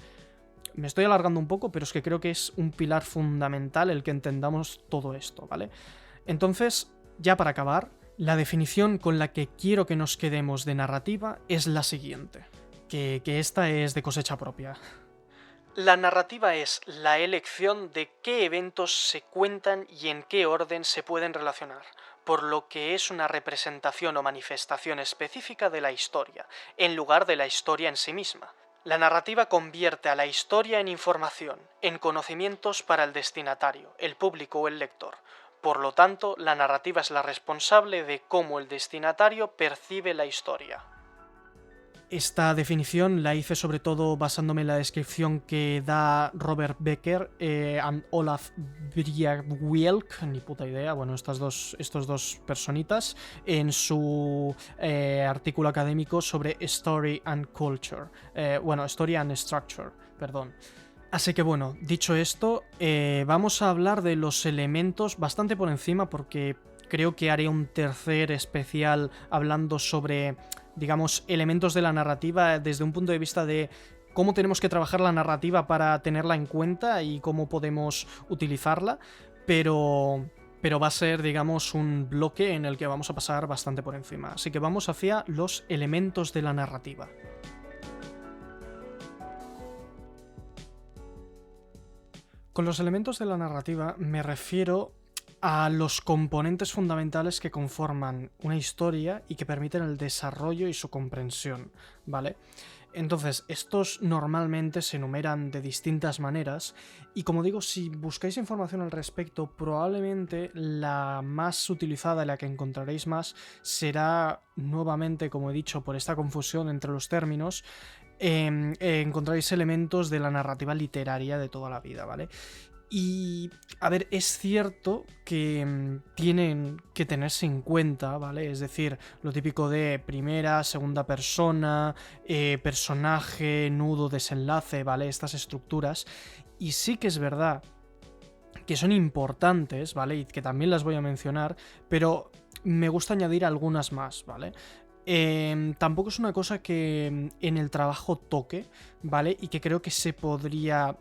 Me estoy alargando un poco, pero es que creo que es un pilar fundamental el que entendamos todo esto, ¿vale? Entonces, ya para acabar, la definición con la que quiero que nos quedemos de narrativa es la siguiente, que esta es de cosecha propia. La narrativa es la elección de qué eventos se cuentan y en qué orden se pueden relacionar, por lo que es una representación o manifestación específica de la historia, en lugar de la historia en sí misma. La narrativa convierte a la historia en información, en conocimientos para el destinatario, el público o el lector. Por lo tanto, la narrativa es la responsable de cómo el destinatario percibe la historia. Esta definición la hice sobre todo basándome en la descripción que da Robert Becker and Olaf Bjerkwielk, ni puta idea, bueno, estos dos personitas, en su artículo académico sobre Story and Culture, Story and Structure, perdón. Así que bueno, dicho esto, vamos a hablar de los elementos bastante por encima porque creo que haré un tercer especial hablando sobre, digamos, elementos de la narrativa desde un punto de vista de cómo tenemos que trabajar la narrativa para tenerla en cuenta y cómo podemos utilizarla, pero va a ser, digamos, un bloque en el que vamos a pasar bastante por encima. Así que vamos hacia los elementos de la narrativa. Con los elementos de la narrativa me refiero a los componentes fundamentales que conforman una historia y que permiten el desarrollo y su comprensión, ¿vale? Entonces, estos normalmente se enumeran de distintas maneras y, como digo, si buscáis información al respecto, probablemente la más utilizada y la que encontraréis más será, nuevamente, como he dicho, por esta confusión entre los términos, encontráis elementos de la narrativa literaria de toda la vida, ¿vale? Y, a ver, es cierto que tienen que tenerse en cuenta, ¿vale? Es decir, lo típico de primera, segunda persona, personaje, nudo, desenlace, ¿vale? Estas estructuras. Y sí que es verdad que son importantes, ¿vale? Y que también las voy a mencionar, pero me gusta añadir algunas más, ¿vale? Tampoco es una cosa que en el trabajo toque, ¿vale? Y que creo que se podría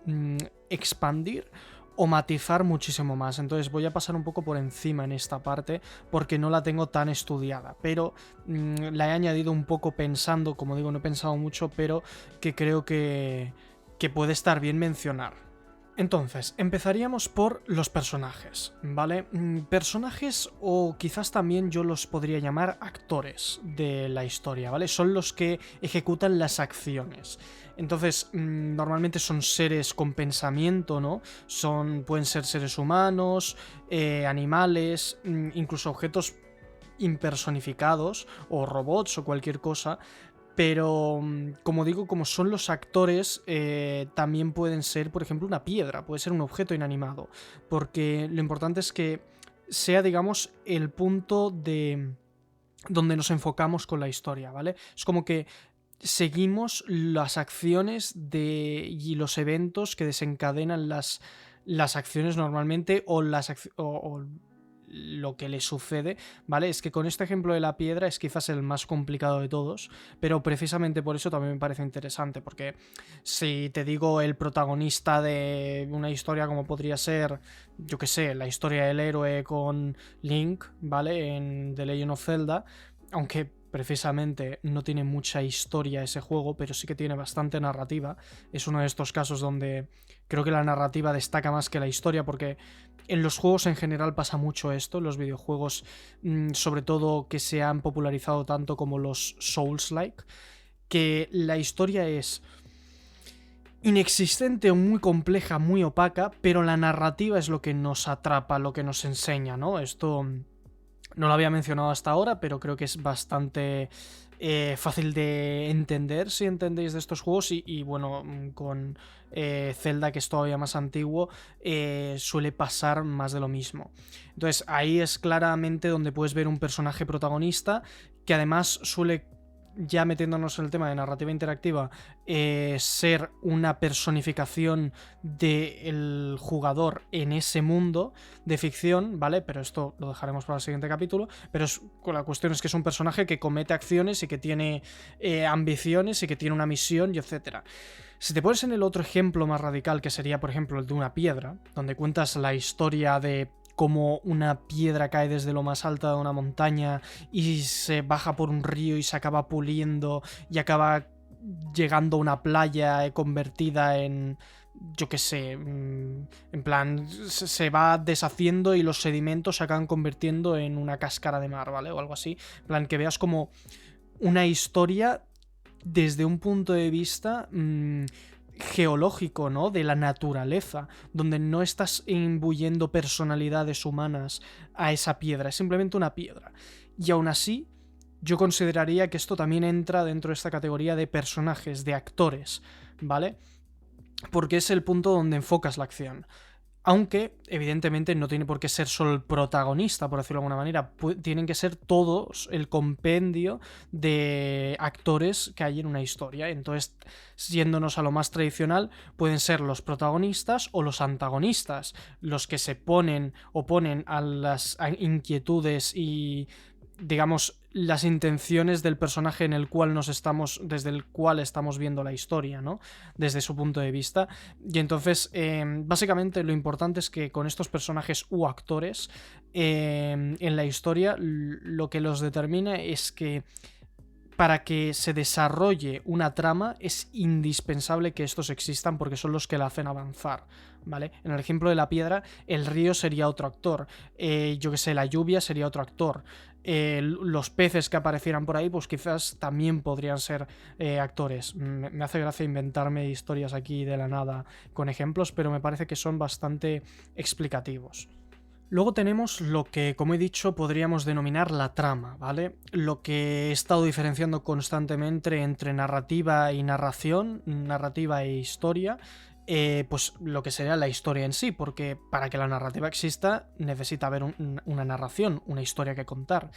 expandir o matizar muchísimo más. Entonces voy a pasar un poco por encima en esta parte porque no la tengo tan estudiada, pero la he añadido un poco pensando, como digo, no he pensado mucho, pero que creo que puede estar bien mencionar. Entonces, empezaríamos por los personajes, ¿vale? Personajes, o quizás también yo los podría llamar actores de la historia, ¿vale? Son los que ejecutan las acciones. Entonces, normalmente son seres con pensamiento, ¿no? Pueden ser seres humanos, animales, incluso objetos impersonificados, o robots, o cualquier cosa. Pero, como digo, como son los actores, también pueden ser, por ejemplo, una piedra, puede ser un objeto inanimado, porque lo importante es que sea, digamos, el punto de donde nos enfocamos con la historia, ¿vale? Es como que seguimos las acciones y los eventos que desencadenan las acciones normalmente o lo que le sucede, ¿vale? Es que con este ejemplo de la piedra es quizás el más complicado de todos, pero precisamente por eso también me parece interesante, porque si te digo el protagonista de una historia como podría ser, yo que sé, la historia del héroe con Link, ¿vale? En The Legend of Zelda, aunque precisamente no tiene mucha historia ese juego, pero sí que tiene bastante narrativa. Es uno de estos casos donde creo que la narrativa destaca más que la historia, porque en los juegos en general pasa mucho esto, en los videojuegos, sobre todo que se han popularizado tanto como los Souls-like, que la historia es inexistente o muy compleja, muy opaca, pero la narrativa es lo que nos atrapa, lo que nos enseña, ¿no? Esto no lo había mencionado hasta ahora, pero creo que es bastante fácil de entender si entendéis de estos juegos y bueno, con Zelda, que es todavía más antiguo, suele pasar más de lo mismo. Entonces ahí es claramente donde puedes ver un personaje protagonista que además suele ya metiéndonos en el tema de narrativa interactiva, ser una personificación del jugador en ese mundo de ficción, ¿vale? Pero esto lo dejaremos para el siguiente capítulo. Pero la cuestión es que es un personaje que comete acciones y que tiene ambiciones y que tiene una misión y etcétera. Si te pones en el otro ejemplo más radical, que sería, por ejemplo, el de una piedra, donde cuentas la historia de cómo una piedra cae desde lo más alto de una montaña y se baja por un río y se acaba puliendo y acaba llegando a una playa convertida en, yo qué sé, en plan, se va deshaciendo y los sedimentos se acaban convirtiendo en una cáscara de mar, ¿vale? O algo así. En plan, que veas como una historia desde un punto de vista geológico, ¿no? De la naturaleza, donde no estás imbuyendo personalidades humanas a esa piedra, es simplemente una piedra. Y aún así, yo consideraría que esto también entra dentro de esta categoría de personajes, de actores, ¿vale? Porque es el punto donde enfocas la acción. Aunque, evidentemente, no tiene por qué ser solo el protagonista, por decirlo de alguna manera. Tienen que ser todos el compendio de actores que hay en una historia. Entonces, yéndonos a lo más tradicional, pueden ser los protagonistas o los antagonistas, los que se oponen a las inquietudes y, digamos, las intenciones del personaje en el cual desde el cual estamos viendo la historia, ¿no? Desde su punto de vista. Y entonces, básicamente lo importante es que con estos personajes u actores en la historia, lo que los determina es que para que se desarrolle una trama es indispensable que estos existan porque son los que la hacen avanzar, ¿vale? En el ejemplo de la piedra, el río sería otro actor, yo que sé, la lluvia sería otro actor, los peces que aparecieran por ahí pues quizás también podrían ser actores. Me hace gracia inventarme historias aquí de la nada con ejemplos, pero me parece que son bastante explicativos. Luego tenemos lo que, como he dicho, podríamos denominar la trama, ¿vale? Lo que he estado diferenciando constantemente entre narrativa y narración, narrativa e historia, pues lo que sería la historia en sí, porque para que la narrativa exista necesita haber una narración, una historia que contar.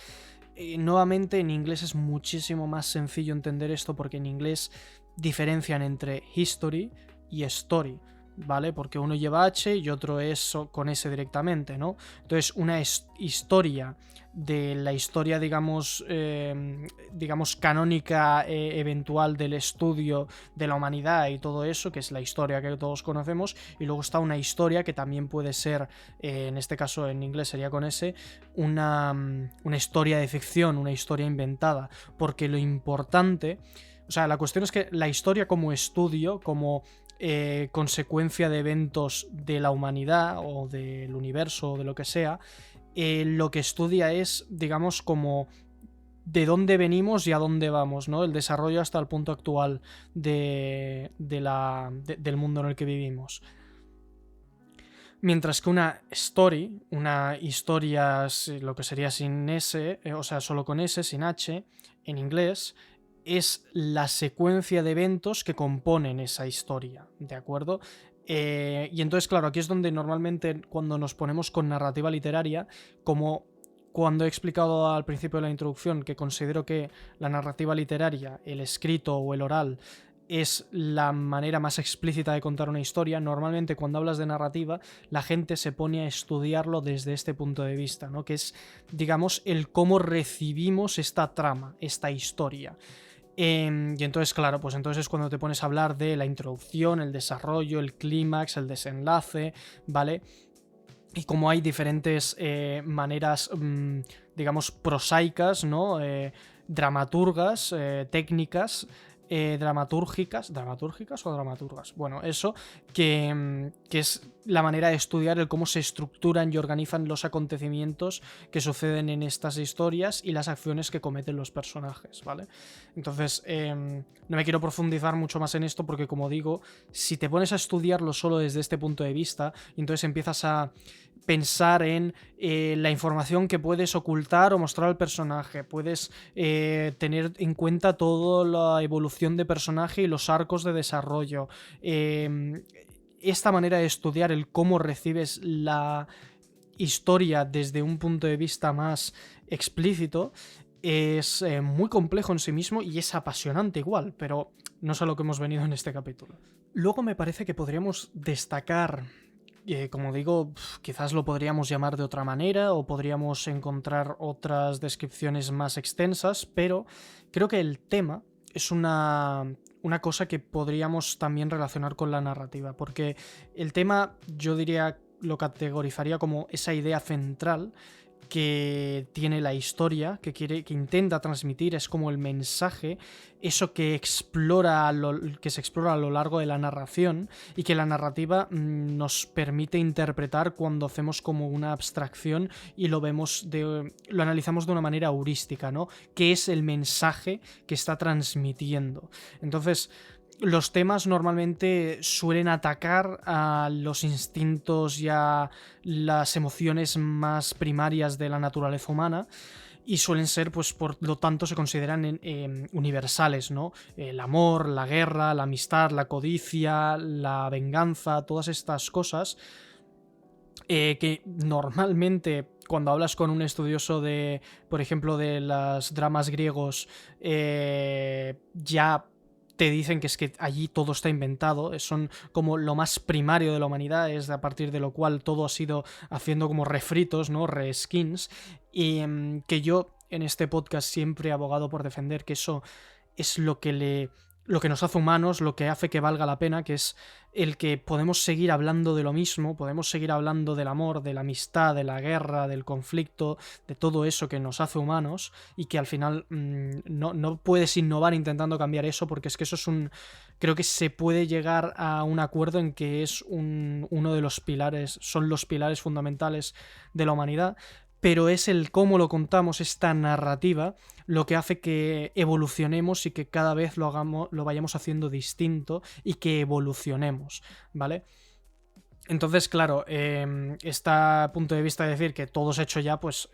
Nuevamente, en inglés es muchísimo más sencillo entender esto porque en inglés diferencian entre history y story, ¿vale? Porque uno lleva H y otro es con S directamente, ¿no? Entonces, una historia de la historia, digamos, canónica eventual del estudio de la humanidad y todo eso, que es la historia que todos conocemos, y luego está una historia que también puede ser, en este caso en inglés sería con S, una historia de ficción, una historia inventada, porque lo importante, o sea, la cuestión es que la historia como estudio, como consecuencia de eventos de la humanidad o del universo o de lo que sea, lo que estudia es, digamos, como de dónde venimos y a dónde vamos, ¿no? El desarrollo hasta el punto actual del mundo en el que vivimos. Mientras que una story, una historia, lo que sería sin S, o sea, solo con S, sin H, en inglés, es la secuencia de eventos que componen esa historia, ¿de acuerdo? Y entonces, claro, aquí es donde normalmente cuando nos ponemos con narrativa literaria, como cuando he explicado al principio de la introducción que considero que la narrativa literaria, el escrito o el oral, es la manera más explícita de contar una historia, normalmente cuando hablas de narrativa la gente se pone a estudiarlo desde este punto de vista, ¿no? Que es, digamos, el cómo recibimos esta trama, esta historia. Y entonces, claro, pues entonces es cuando te pones a hablar de la introducción, el desarrollo, el clímax, el desenlace, ¿vale? Y como hay diferentes maneras, digamos, prosaicas, ¿no? Dramaturgas, técnicas, dramatúrgicas o dramaturgas. Bueno, eso, que es la manera de estudiar el cómo se estructuran y organizan los acontecimientos que suceden en estas historias y las acciones que cometen los personajes, ¿vale? Entonces, no me quiero profundizar mucho más en esto porque, como digo, si te pones a estudiarlo solo desde este punto de vista, entonces empiezas a pensar en la información que puedes ocultar o mostrar al personaje, puedes tener en cuenta toda la evolución de personaje y los arcos de desarrollo. Esta manera de estudiar el cómo recibes la historia desde un punto de vista más explícito es muy complejo en sí mismo y es apasionante igual, pero no es a lo que hemos venido en este capítulo. Luego me parece que podríamos destacar, como digo, quizás lo podríamos llamar de otra manera o podríamos encontrar otras descripciones más extensas, pero creo que el tema es una cosa que podríamos también relacionar con la narrativa, porque el tema yo diría lo categorizaría como esa idea central que tiene la historia, que intenta transmitir, es como el mensaje, eso que que se explora a lo largo de la narración y que la narrativa nos permite interpretar cuando hacemos como una abstracción y lo analizamos de una manera heurística, ¿no? ¿Qué es el mensaje que está transmitiendo? Entonces, los temas normalmente suelen atacar a los instintos y a las emociones más primarias de la naturaleza humana y suelen ser, pues por lo tanto, se consideran universales, ¿no? El amor, la guerra, la amistad, la codicia, la venganza, todas estas cosas que normalmente cuando hablas con un estudioso de, por ejemplo, de los dramas griegos, ya te dicen que es que allí todo está inventado, son como lo más primario de la humanidad, es a partir de lo cual todo ha sido haciendo como refritos, ¿no? Reskins, y que yo en este podcast siempre he abogado por defender que eso es lo que nos hace humanos, lo que hace que valga la pena, que es el que podemos seguir hablando de lo mismo, podemos seguir hablando del amor, de la amistad, de la guerra, del conflicto, de todo eso que nos hace humanos y que al final no puedes innovar intentando cambiar eso porque es que eso es creo que se puede llegar a un acuerdo en que es uno de los pilares, son los pilares fundamentales de la humanidad, pero es el cómo lo contamos, esta narrativa, lo que hace que evolucionemos y que cada vez lo vayamos haciendo distinto y que evolucionemos, ¿vale? Entonces, claro, este punto de vista de decir que todo es hecho ya, pues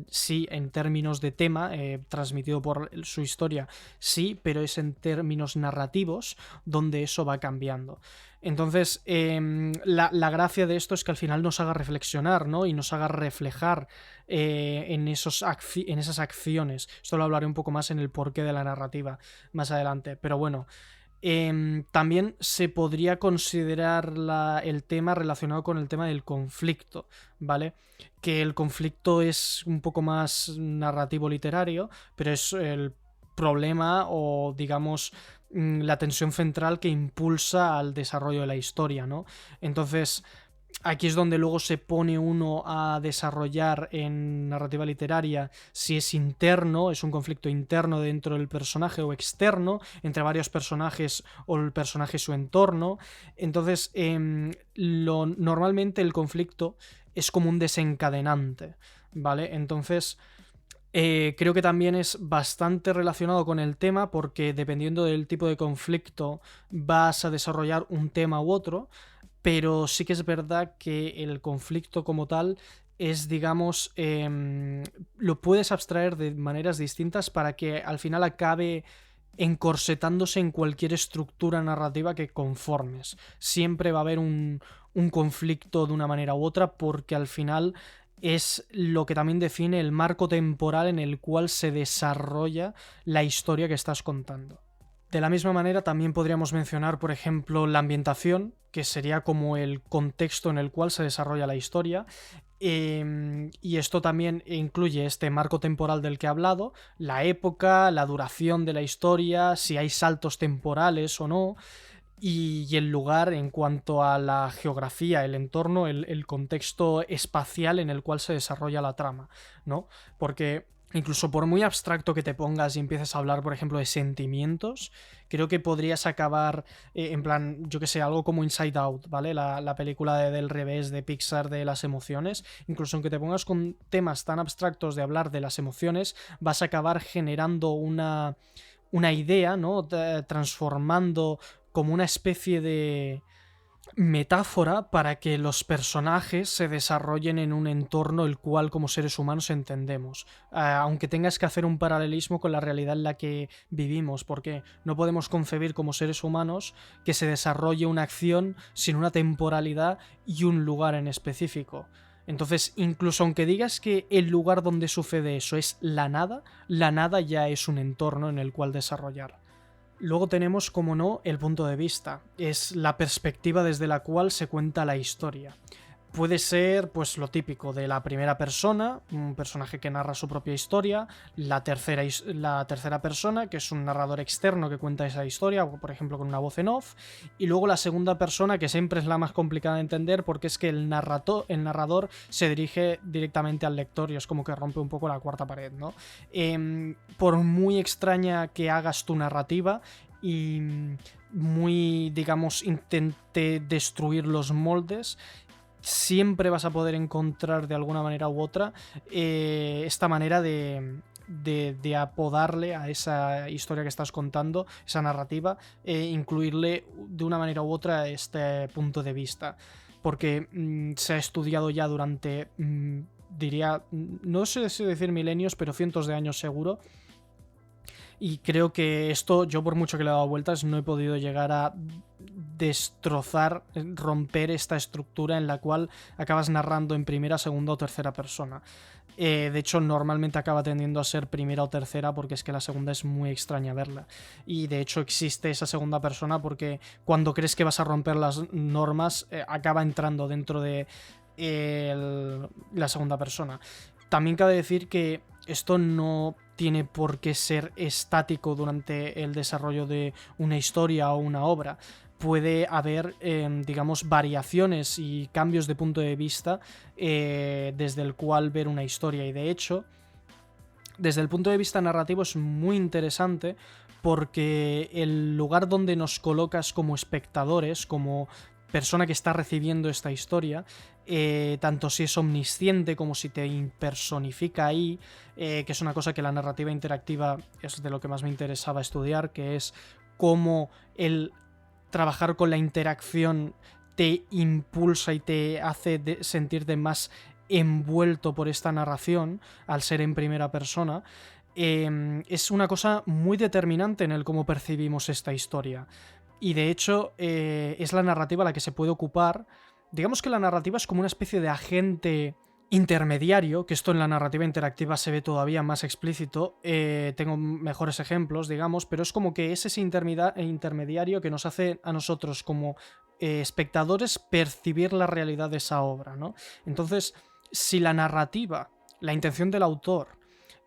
sí, en términos de tema, transmitido por su historia, sí, pero es en términos narrativos donde eso va cambiando. Entonces, la gracia de esto es que al final nos haga reflexionar, ¿no? Y nos haga reflejar en esas acciones. Esto lo hablaré un poco más en el porqué de la narrativa más adelante, pero bueno. También se podría considerar el tema relacionado con el tema del conflicto, ¿vale? Que el conflicto es un poco más narrativo literario, pero es el problema o digamos la tensión central que impulsa al desarrollo de la historia, ¿no? Entonces aquí es donde luego se pone uno a desarrollar en narrativa literaria si es interno, es un conflicto interno dentro del personaje o externo, entre varios personajes o el personaje y su entorno. Entonces, normalmente el conflicto es como un desencadenante, ¿vale? Entonces, creo que también es bastante relacionado con el tema porque dependiendo del tipo de conflicto vas a desarrollar un tema u otro, pero sí que es verdad que el conflicto como tal es, digamos, lo puedes abstraer de maneras distintas para que al final acabe encorsetándose en cualquier estructura narrativa que conformes. Siempre va a haber un conflicto de una manera u otra porque al final es lo que también define el marco temporal en el cual se desarrolla la historia que estás contando. De la misma manera también podríamos mencionar, por ejemplo, la ambientación, que sería como el contexto en el cual se desarrolla la historia, y esto también incluye este marco temporal del que he hablado, la época, la duración de la historia, si hay saltos temporales o no, y el lugar en cuanto a la geografía, el entorno, el contexto espacial en el cual se desarrolla la trama, ¿no? Porque incluso por muy abstracto que te pongas y empieces a hablar, por ejemplo, de sentimientos, creo que podrías acabar en plan, yo que sé, algo como Inside Out, ¿vale? La película del revés de Pixar de las emociones. Incluso aunque te pongas con temas tan abstractos de hablar de las emociones, vas a acabar generando una idea, ¿no? Transformando como una especie de metáfora para que los personajes se desarrollen en un entorno el cual como seres humanos entendemos, aunque tengas que hacer un paralelismo con la realidad en la que vivimos, porque no podemos concebir como seres humanos que se desarrolle una acción sin una temporalidad y un lugar en específico. Entonces, incluso aunque digas que el lugar donde sucede eso es la nada ya es un entorno en el cual desarrollar. Luego tenemos, como no, el punto de vista. Es la perspectiva desde la cual se cuenta la historia. Puede ser, pues, lo típico de la primera persona, un personaje que narra su propia historia, la tercera persona, que es un narrador externo que cuenta esa historia, por ejemplo, con una voz en off, y luego la segunda persona, que siempre es la más complicada de entender porque es que el narrador se dirige directamente al lector y es como que rompe un poco la cuarta pared, ¿no? Por muy extraña que hagas tu narrativa y muy, digamos, intente destruir los moldes, siempre vas a poder encontrar de alguna manera u otra esta manera de apodarle a esa historia que estás contando, esa narrativa, incluirle de una manera u otra este punto de vista. Porque se ha estudiado ya durante, diría, no sé si decir milenios, pero cientos de años seguro. Y creo que esto, yo por mucho que le he dado vueltas, no he podido llegar a destrozar, romper esta estructura en la cual acabas narrando en primera, segunda o tercera persona. De hecho, normalmente acaba tendiendo a ser primera o tercera porque es que la segunda es muy extraña verla. Y de hecho existe esa segunda persona porque cuando crees que vas a romper las normas, acaba entrando dentro de la segunda persona. También cabe decir que esto no tiene por qué ser estático durante el desarrollo de una historia o una obra. Puede haber, digamos, variaciones y cambios de punto de vista desde el cual ver una historia. Y de hecho, desde el punto de vista narrativo es muy interesante porque el lugar donde nos colocas como espectadores, como persona que está recibiendo esta historia, tanto si es omnisciente como si te impersonifica ahí, que es una cosa que la narrativa interactiva es de lo que más me interesaba estudiar, que es cómo el trabajar con la interacción te impulsa y te hace sentirte más envuelto por esta narración al ser en primera persona. Es una cosa muy determinante en el cómo percibimos esta historia. Y de hecho es la narrativa la que se puede ocupar. Digamos que la narrativa es como una especie de agente intermediario, que esto en la narrativa interactiva se ve todavía más explícito. Tengo mejores ejemplos, digamos, pero es como que es ese intermediario que nos hace a nosotros como espectadores percibir la realidad de esa obra, ¿no? Entonces, si la narrativa, la intención del autor,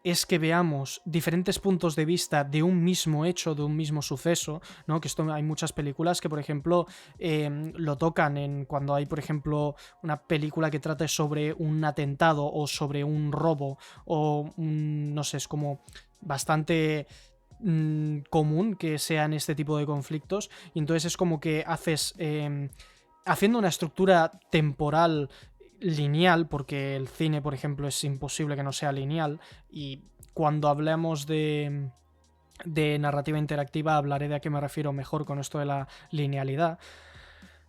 es que veamos diferentes puntos de vista de un mismo hecho, de un mismo suceso, ¿no? Que esto hay muchas películas que, por ejemplo, lo tocan en cuando hay, por ejemplo, una película que trate sobre un atentado o sobre un robo o no sé, es como bastante común que sean este tipo de conflictos y entonces es como que haces haciendo una estructura temporal lineal, porque el cine, por ejemplo, es imposible que no sea lineal, y cuando hablemos de narrativa interactiva hablaré de a qué me refiero mejor con esto de la linealidad.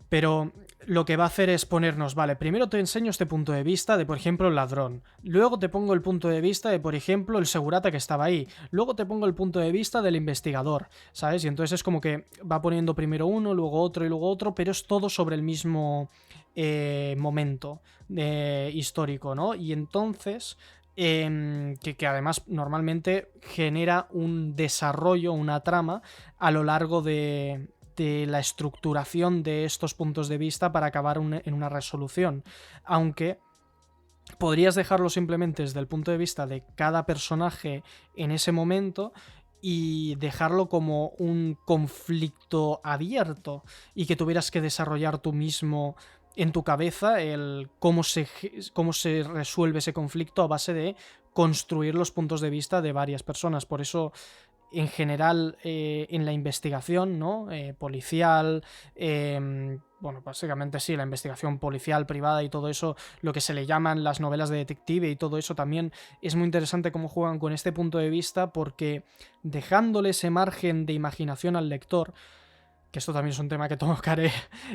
Pero lo que va a hacer es ponernos, vale, primero te enseño este punto de vista de, por ejemplo, el ladrón. Luego te pongo el punto de vista de, por ejemplo, el segurata que estaba ahí. Luego te pongo el punto de vista del investigador, ¿sabes? Y entonces es como que va poniendo primero uno, luego otro y luego otro, pero es todo sobre el mismo momento histórico, ¿no? Y entonces... que además normalmente genera un desarrollo, una trama a lo largo de la estructuración de estos puntos de vista para acabar en una resolución. Aunque podrías dejarlo simplemente desde el punto de vista de cada personaje en ese momento y dejarlo como un conflicto abierto y que tuvieras que desarrollar tú mismo en tu cabeza el cómo se resuelve ese conflicto a base de construir los puntos de vista de varias personas. Por eso en general en la investigación, ¿no? Policial, bueno, básicamente sí, la investigación policial, privada y todo eso, lo que se le llaman las novelas de detective y todo eso también es muy interesante cómo juegan con este punto de vista porque dejándole ese margen de imaginación al lector, que esto también es un tema que tocaré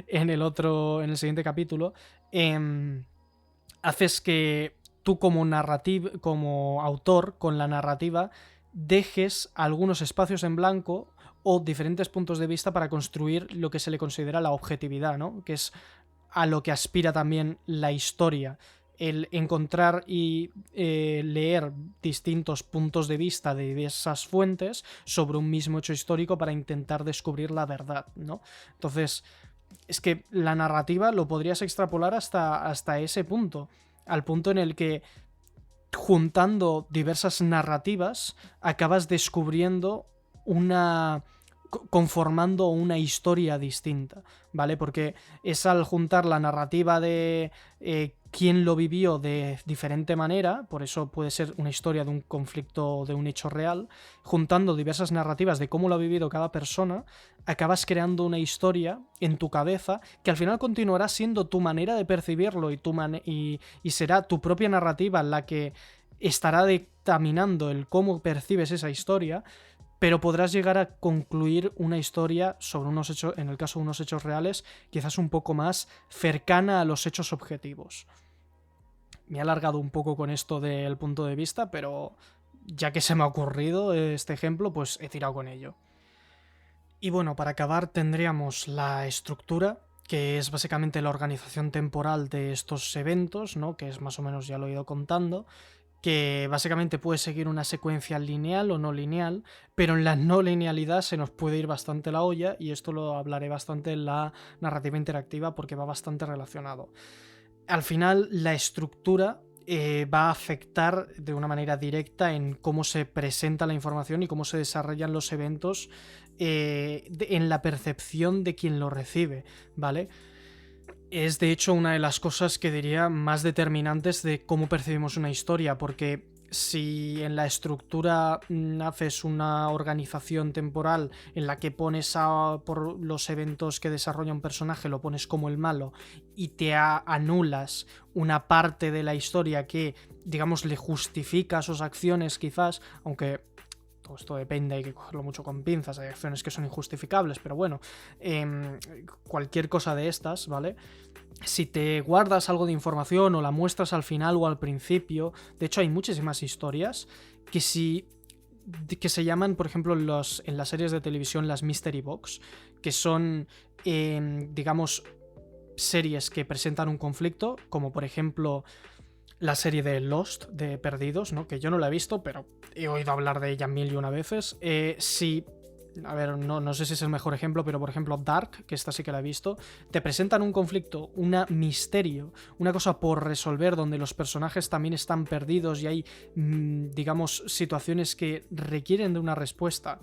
en el siguiente capítulo, haces que tú como autor, con la narrativa, dejes algunos espacios en blanco o diferentes puntos de vista para construir lo que se le considera la objetividad, ¿no? Que es a lo que aspira también la historia. el encontrar y leer distintos puntos de vista de diversas fuentes sobre un mismo hecho histórico para intentar descubrir la verdad, ¿no? Entonces, es que la narrativa lo podrías extrapolar hasta ese punto, al punto en el que juntando diversas narrativas acabas descubriendo conformando una historia distinta, ¿vale? Porque es al juntar la narrativa de quién lo vivió de diferente manera, por eso puede ser una historia de un conflicto, de un hecho real, juntando diversas narrativas de cómo lo ha vivido cada persona, acabas creando una historia en tu cabeza que al final continuará siendo tu manera de percibirlo y será tu propia narrativa la que estará dictaminando el cómo percibes esa historia, pero podrás llegar a concluir una historia sobre unos hechos, en el caso de unos hechos reales, quizás un poco más cercana a los hechos objetivos. Me he alargado un poco con esto del punto de vista, pero ya que se me ha ocurrido este ejemplo, pues he tirado con ello. Y bueno, para acabar tendríamos la estructura, que es básicamente la organización temporal de estos eventos, ¿no? Que es más o menos, ya lo he ido contando, que básicamente puede seguir una secuencia lineal o no lineal, pero en la no linealidad se nos puede ir bastante la olla, y esto lo hablaré bastante en la narrativa interactiva porque va bastante relacionado. Al final, la estructura va a afectar de una manera directa en cómo se presenta la información y cómo se desarrollan los eventos en la percepción de quien lo recibe, ¿vale? Es de hecho una de las cosas que diría más determinantes de cómo percibimos una historia, porque si en la estructura haces una organización temporal en la que pones por los eventos que desarrolla un personaje, lo pones como el malo y te anulas una parte de la historia que, digamos, le justifica sus acciones quizás, aunque todo esto depende, hay que cogerlo mucho con pinzas, hay acciones que son injustificables, pero bueno, cualquier cosa de estas, ¿vale? Si te guardas algo de información o la muestras al final o al principio, de hecho hay muchísimas historias que se llaman, por ejemplo, en las series de televisión, las Mystery Box, que son, digamos, series que presentan un conflicto, como por ejemplo la serie de Lost, de Perdidos, ¿no? Que yo no la he visto, pero he oído hablar de ella mil y una veces. A ver, no sé si es el mejor ejemplo, pero por ejemplo Dark, que esta sí que la he visto, te presentan un conflicto, un misterio, una cosa por resolver donde los personajes también están perdidos y hay, digamos, situaciones que requieren de una respuesta.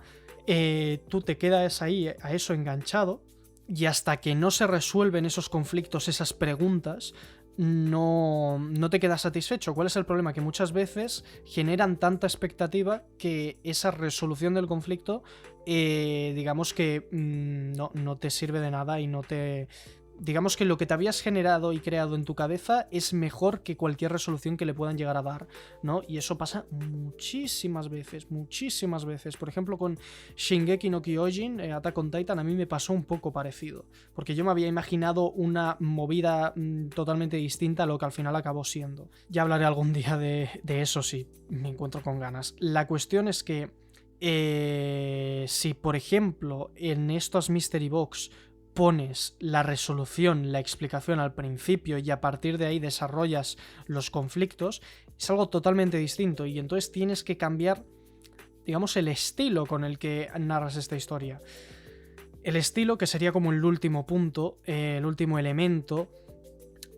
Tú te quedas ahí a eso enganchado y hasta que no se resuelven esos conflictos, esas preguntas, no te quedas satisfecho. ¿Cuál es el problema? Que muchas veces generan tanta expectativa que esa resolución del conflicto, digamos que no te sirve de nada y no te... Digamos que lo que te habías generado y creado en tu cabeza es mejor que cualquier resolución que le puedan llegar a dar, ¿no? Y eso pasa muchísimas veces, muchísimas veces. Por ejemplo, con Shingeki no Kyojin, Attack on Titan, a mí me pasó un poco parecido. Porque yo me había imaginado una movida totalmente distinta a lo que al final acabó siendo. Ya hablaré algún día de eso si me encuentro con ganas. La cuestión es que si, por ejemplo, en estos Mystery Box pones la resolución, la explicación al principio y a partir de ahí desarrollas los conflictos, es algo totalmente distinto y entonces tienes que cambiar, digamos, el estilo con el que narras esta historia. El estilo, que sería como el último punto, el último elemento,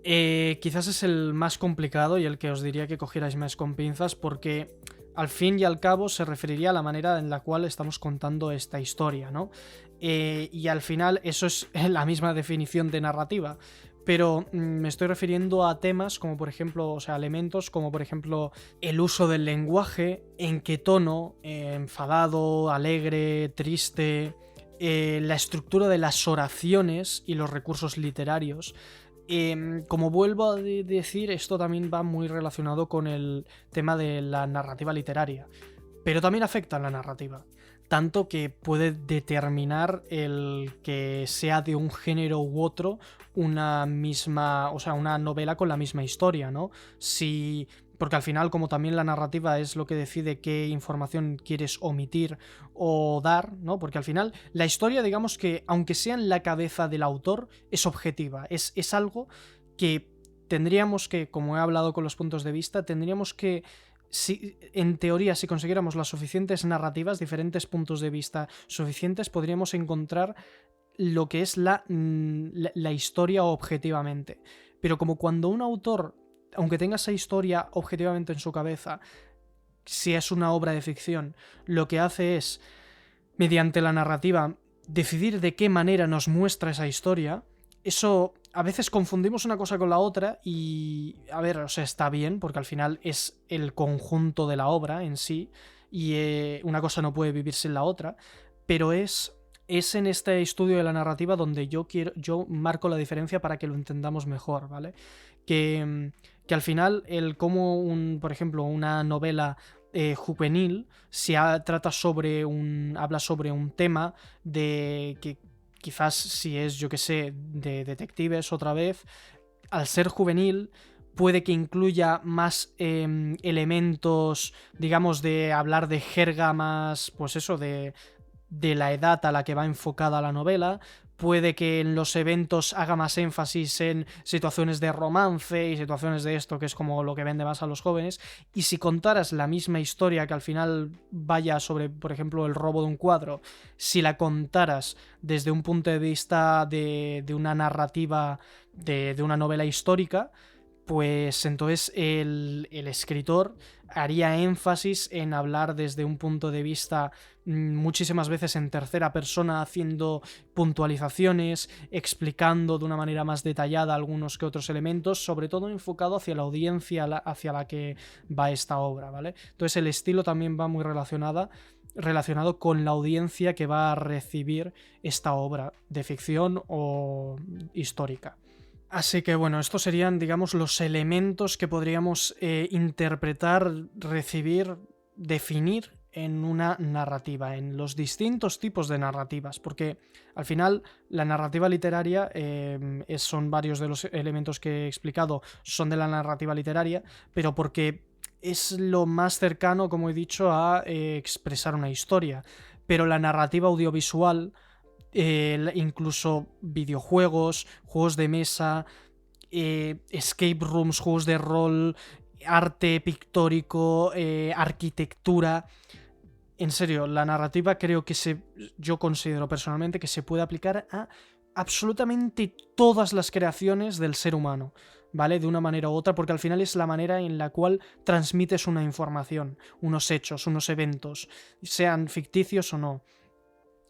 quizás es el más complicado y el que os diría que cogierais más con pinzas, porque al fin y al cabo se referiría a la manera en la cual estamos contando esta historia, ¿no? Y al final eso es la misma definición de narrativa, pero me estoy refiriendo a temas como por ejemplo, o sea, elementos como por ejemplo el uso del lenguaje, en qué tono, enfadado, alegre, triste, la estructura de las oraciones y los recursos literarios. Como vuelvo a decir, esto también va muy relacionado con el tema de la narrativa literaria, pero también afecta a la narrativa, tanto que puede determinar el que sea de un género u otro una misma, o sea, una novela con la misma historia, ¿no? Porque al final, como también la narrativa es lo que decide qué información quieres omitir o dar, ¿no? Porque al final la historia, digamos que, aunque sea en la cabeza del autor, es objetiva, es algo que tendríamos que, como he hablado con los puntos de vista, tendríamos que, en teoría, si consiguiéramos las suficientes narrativas, diferentes puntos de vista suficientes, podríamos encontrar lo que es la historia objetivamente. Pero como cuando un autor, aunque tenga esa historia objetivamente en su cabeza, si es una obra de ficción, lo que hace es, mediante la narrativa, decidir de qué manera nos muestra esa historia, eso a veces confundimos una cosa con la otra y, a ver, o sea, está bien, porque al final es el conjunto de la obra en sí, y una cosa no puede vivir sin la otra, pero es en este estudio de la narrativa donde yo marco la diferencia para que lo entendamos mejor, ¿vale? Que al final, por ejemplo, una novela juvenil habla sobre un tema de que quizás, si es, yo que sé, de detectives otra vez, al ser juvenil puede que incluya más elementos, digamos, de hablar de jerga más, pues eso, de la edad a la que va enfocada la novela. Puede que en los eventos haga más énfasis en situaciones de romance y situaciones de esto, que es como lo que vende más a los jóvenes. Y si contaras la misma historia, que al final vaya sobre, por ejemplo, el robo de un cuadro, si la contaras desde un punto de vista de una narrativa, de una novela histórica, pues entonces el escritor haría énfasis en hablar desde un punto de vista muchísimas veces en tercera persona, haciendo puntualizaciones, explicando de una manera más detallada algunos que otros elementos, sobre todo enfocado hacia la audiencia hacia la que va esta obra, ¿vale? Entonces el estilo también va muy relacionado con la audiencia que va a recibir esta obra de ficción o histórica. Así que bueno, estos serían, digamos, los elementos que podríamos interpretar, recibir, definir en una narrativa, en los distintos tipos de narrativas, porque al final la narrativa literaria, son varios de los elementos que he explicado, son de la narrativa literaria, pero porque es lo más cercano, como he dicho, a expresar una historia. Pero la narrativa audiovisual, incluso videojuegos, juegos de mesa, escape rooms, juegos de rol, arte pictórico, arquitectura. En serio, la narrativa creo que yo considero personalmente que se puede aplicar a absolutamente todas las creaciones del ser humano, ¿vale? De una manera u otra, porque al final es la manera en la cual transmites una información, unos hechos, unos eventos, sean ficticios o no.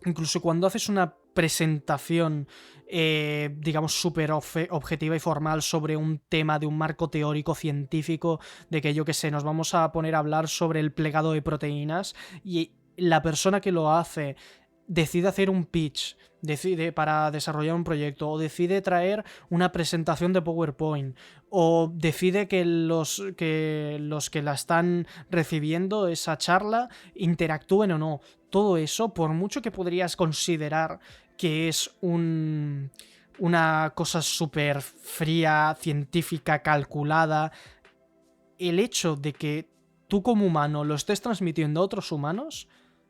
Incluso cuando haces una presentación, digamos, súper objetiva y formal sobre un tema de un marco teórico científico, de que yo que sé, nos vamos a poner a hablar sobre el plegado de proteínas y la persona que lo hace decide hacer un pitch, decide para desarrollar un proyecto, o decide traer una presentación de PowerPoint, o decide que los que la están recibiendo esa charla interactúen o no. Todo eso, por mucho que podrías considerar que es una cosa súper fría, científica, calculada, el hecho de que tú como humano lo estés transmitiendo a otros humanos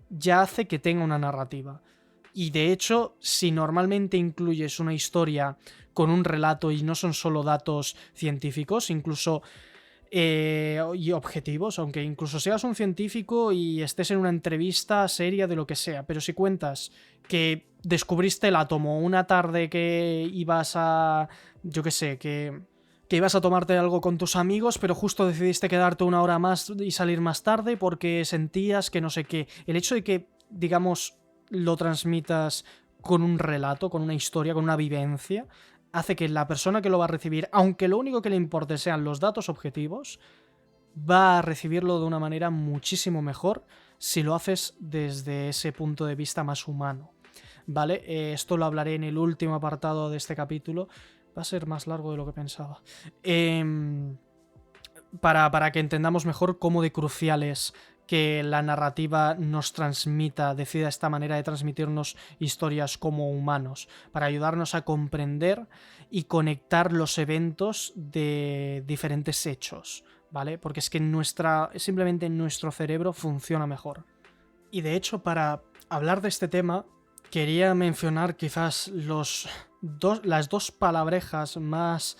ya hace que tenga una narrativa. Y de hecho, si normalmente incluyes una historia con un relato y no son solo datos científicos, incluso y objetivos, aunque incluso seas un científico y estés en una entrevista seria de lo que sea, pero si cuentas que descubriste el átomo una tarde que ibas a, yo qué sé, que ibas a tomarte algo con tus amigos, pero justo decidiste quedarte una hora más y salir más tarde porque sentías que no sé qué. El hecho de que, digamos, lo transmitas con un relato, con una historia, con una vivencia, hace que la persona que lo va a recibir, aunque lo único que le importe sean los datos objetivos, va a recibirlo de una manera muchísimo mejor si lo haces desde ese punto de vista más humano, ¿vale? Esto lo hablaré en el último apartado de este capítulo. Va a ser más largo de lo que pensaba. Para que entendamos mejor cómo de crucial es que la narrativa nos transmita, decida esta manera de transmitirnos historias como humanos, para ayudarnos a comprender y conectar los eventos de diferentes hechos, ¿vale? Porque es que simplemente nuestro cerebro funciona mejor. Y de hecho, para hablar de este tema, quería mencionar quizás las dos palabrejas más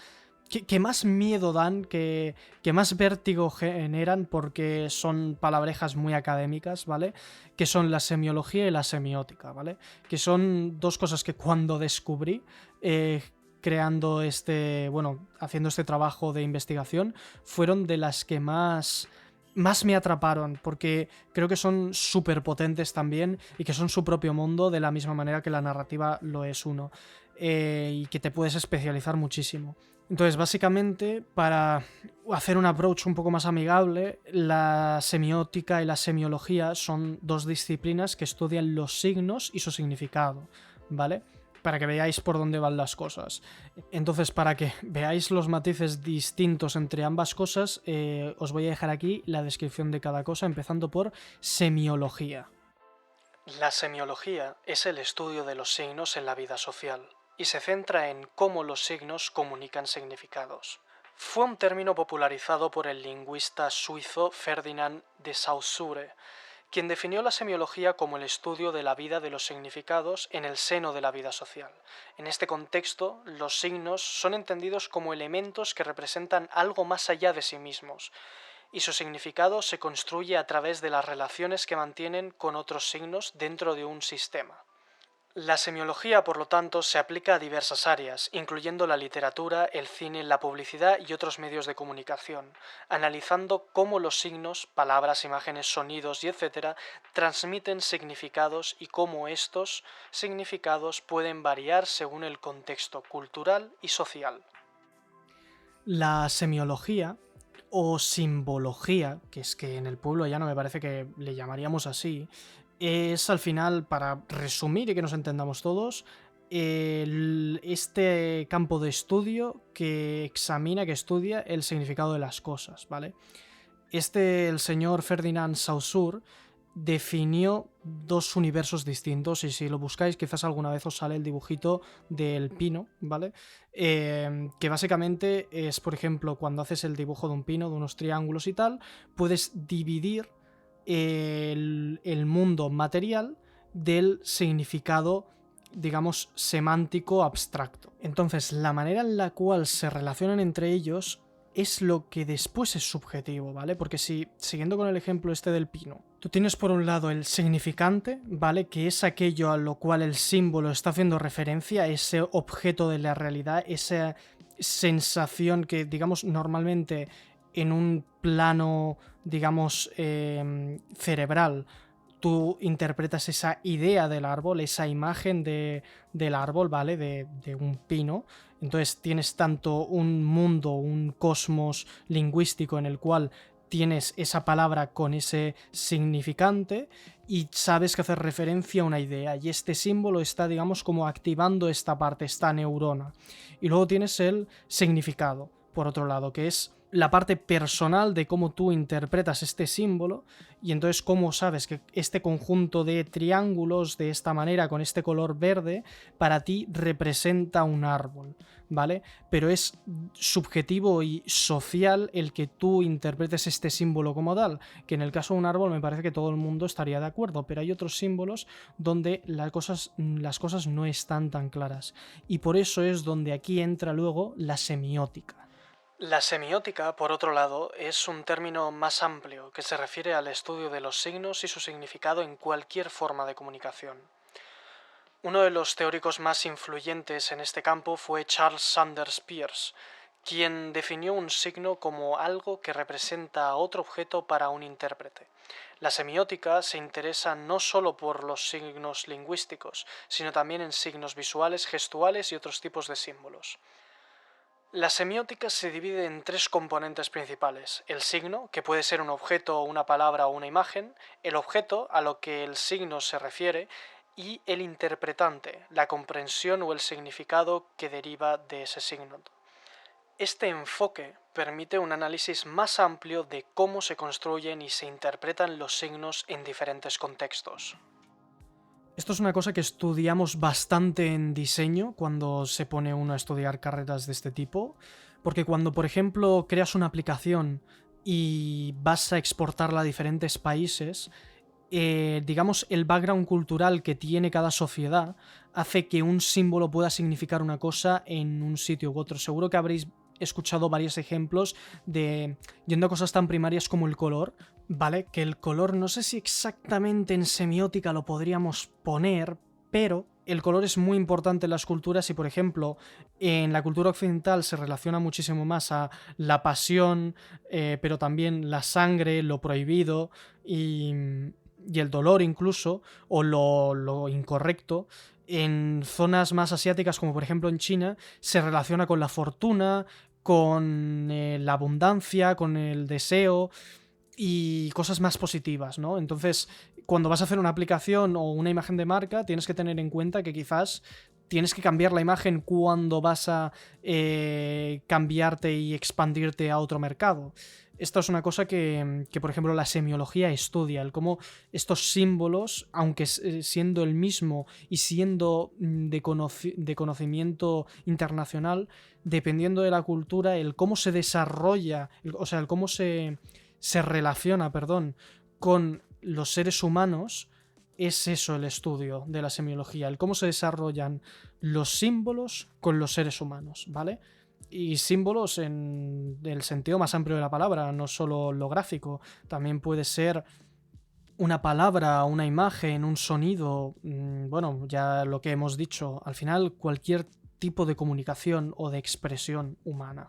que más miedo dan, que más vértigo generan, porque son palabrejas muy académicas, ¿vale? Que son la semiología y la semiótica, ¿vale? Que son dos cosas que cuando descubrí, haciendo este trabajo de investigación, fueron de las que más me atraparon, porque creo que son súper potentes también y que son su propio mundo, de la misma manera que la narrativa lo es uno, y que te puedes especializar muchísimo. Entonces, básicamente, para hacer un approach un poco más amigable, la semiótica y la semiología son dos disciplinas que estudian los signos y su significado, ¿vale? Para que veáis por dónde van las cosas. Entonces, para que veáis los matices distintos entre ambas cosas, os voy a dejar aquí la descripción de cada cosa, empezando por semiología. La semiología es el estudio de los signos en la vida social, y se centra en cómo los signos comunican significados. Fue un término popularizado por el lingüista suizo Ferdinand de Saussure, quien definió la semiología como el estudio de la vida de los significados en el seno de la vida social. En este contexto, los signos son entendidos como elementos que representan algo más allá de sí mismos, y su significado se construye a través de las relaciones que mantienen con otros signos dentro de un sistema. La semiología, por lo tanto, se aplica a diversas áreas, incluyendo la literatura, el cine, la publicidad y otros medios de comunicación, analizando cómo los signos, palabras, imágenes, sonidos y etc. transmiten significados y cómo estos significados pueden variar según el contexto cultural y social. La semiología, o simbología, que es que en el pueblo ya no me parece que le llamaríamos así, es al final, para resumir y que nos entendamos todos, este campo de estudio que examina, que estudia el significado de las cosas, ¿vale? El señor Ferdinand Saussure definió dos universos distintos, y si lo buscáis quizás alguna vez os sale el dibujito del pino, ¿vale? Que básicamente es, por ejemplo, cuando haces el dibujo de un pino, de unos triángulos y tal, puedes dividir el mundo material del significado, digamos, semántico abstracto. Entonces, la manera en la cual se relacionan entre ellos es lo que después es subjetivo, ¿vale? Porque si, siguiendo con el ejemplo este del pino, tú tienes por un lado el significante, ¿vale? Que es aquello a lo cual el símbolo está haciendo referencia, ese objeto de la realidad, esa sensación que, digamos, normalmente en un plano, digamos, cerebral, tú interpretas esa idea del árbol, esa imagen del árbol, ¿vale? De un pino. Entonces tienes tanto un mundo, un cosmos lingüístico en el cual tienes esa palabra con ese significante y sabes que hacer referencia a una idea, y este símbolo está, digamos, como activando esta parte, esta neurona. Y luego tienes el significado, por otro lado, que es la parte personal de cómo tú interpretas este símbolo, y entonces cómo sabes que este conjunto de triángulos de esta manera, con este color verde, para ti representa un árbol, ¿vale? Pero es subjetivo y social el que tú interpretes este símbolo como tal, que en el caso de un árbol me parece que todo el mundo estaría de acuerdo, pero hay otros símbolos donde las cosas no están tan claras, y por eso es donde aquí entra luego la semiótica. La semiótica, por otro lado, es un término más amplio que se refiere al estudio de los signos y su significado en cualquier forma de comunicación. Uno de los teóricos más influyentes en este campo fue Charles Sanders Peirce, quien definió un signo como algo que representa a otro objeto para un intérprete. La semiótica se interesa no solo por los signos lingüísticos, sino también en signos visuales, gestuales y otros tipos de símbolos. La semiótica se divide en tres componentes principales: el signo, que puede ser un objeto, una palabra o una imagen; el objeto, a lo que el signo se refiere; y el interpretante, la comprensión o el significado que deriva de ese signo. Este enfoque permite un análisis más amplio de cómo se construyen y se interpretan los signos en diferentes contextos. Esto es una cosa que estudiamos bastante en diseño cuando se pone uno a estudiar carreras de este tipo, porque cuando, por ejemplo, creas una aplicación y vas a exportarla a diferentes países, digamos, el background cultural que tiene cada sociedad hace que un símbolo pueda significar una cosa en un sitio u otro. Seguro que habréis he escuchado varios ejemplos de, yendo a cosas tan primarias como el color, ¿vale? Que el color, no sé si exactamente en semiótica lo podríamos poner, pero el color es muy importante en las culturas y, por ejemplo, en la cultura occidental se relaciona muchísimo más a la pasión, pero también la sangre, lo prohibido y el dolor incluso, o lo incorrecto. En zonas más asiáticas, como por ejemplo en China, se relaciona con la fortuna, con la abundancia, con el deseo y cosas más positivas, ¿no? Entonces, cuando vas a hacer una aplicación o una imagen de marca, tienes que tener en cuenta que quizás tienes que cambiar la imagen cuando vas a cambiarte y expandirte a otro mercado. Esto es una cosa que, por ejemplo, la semiología estudia, el cómo estos símbolos, aunque siendo el mismo y siendo de conocimiento internacional, dependiendo de la cultura, el cómo se desarrolla, o sea, el cómo se relaciona, perdón, con los seres humanos, es eso el estudio de la semiología, el cómo se desarrollan los símbolos con los seres humanos, ¿vale? Y símbolos en el sentido más amplio de la palabra, no solo lo gráfico, también puede ser una palabra, una imagen, un sonido, bueno, ya lo que hemos dicho, al final cualquier tipo de comunicación o de expresión humana.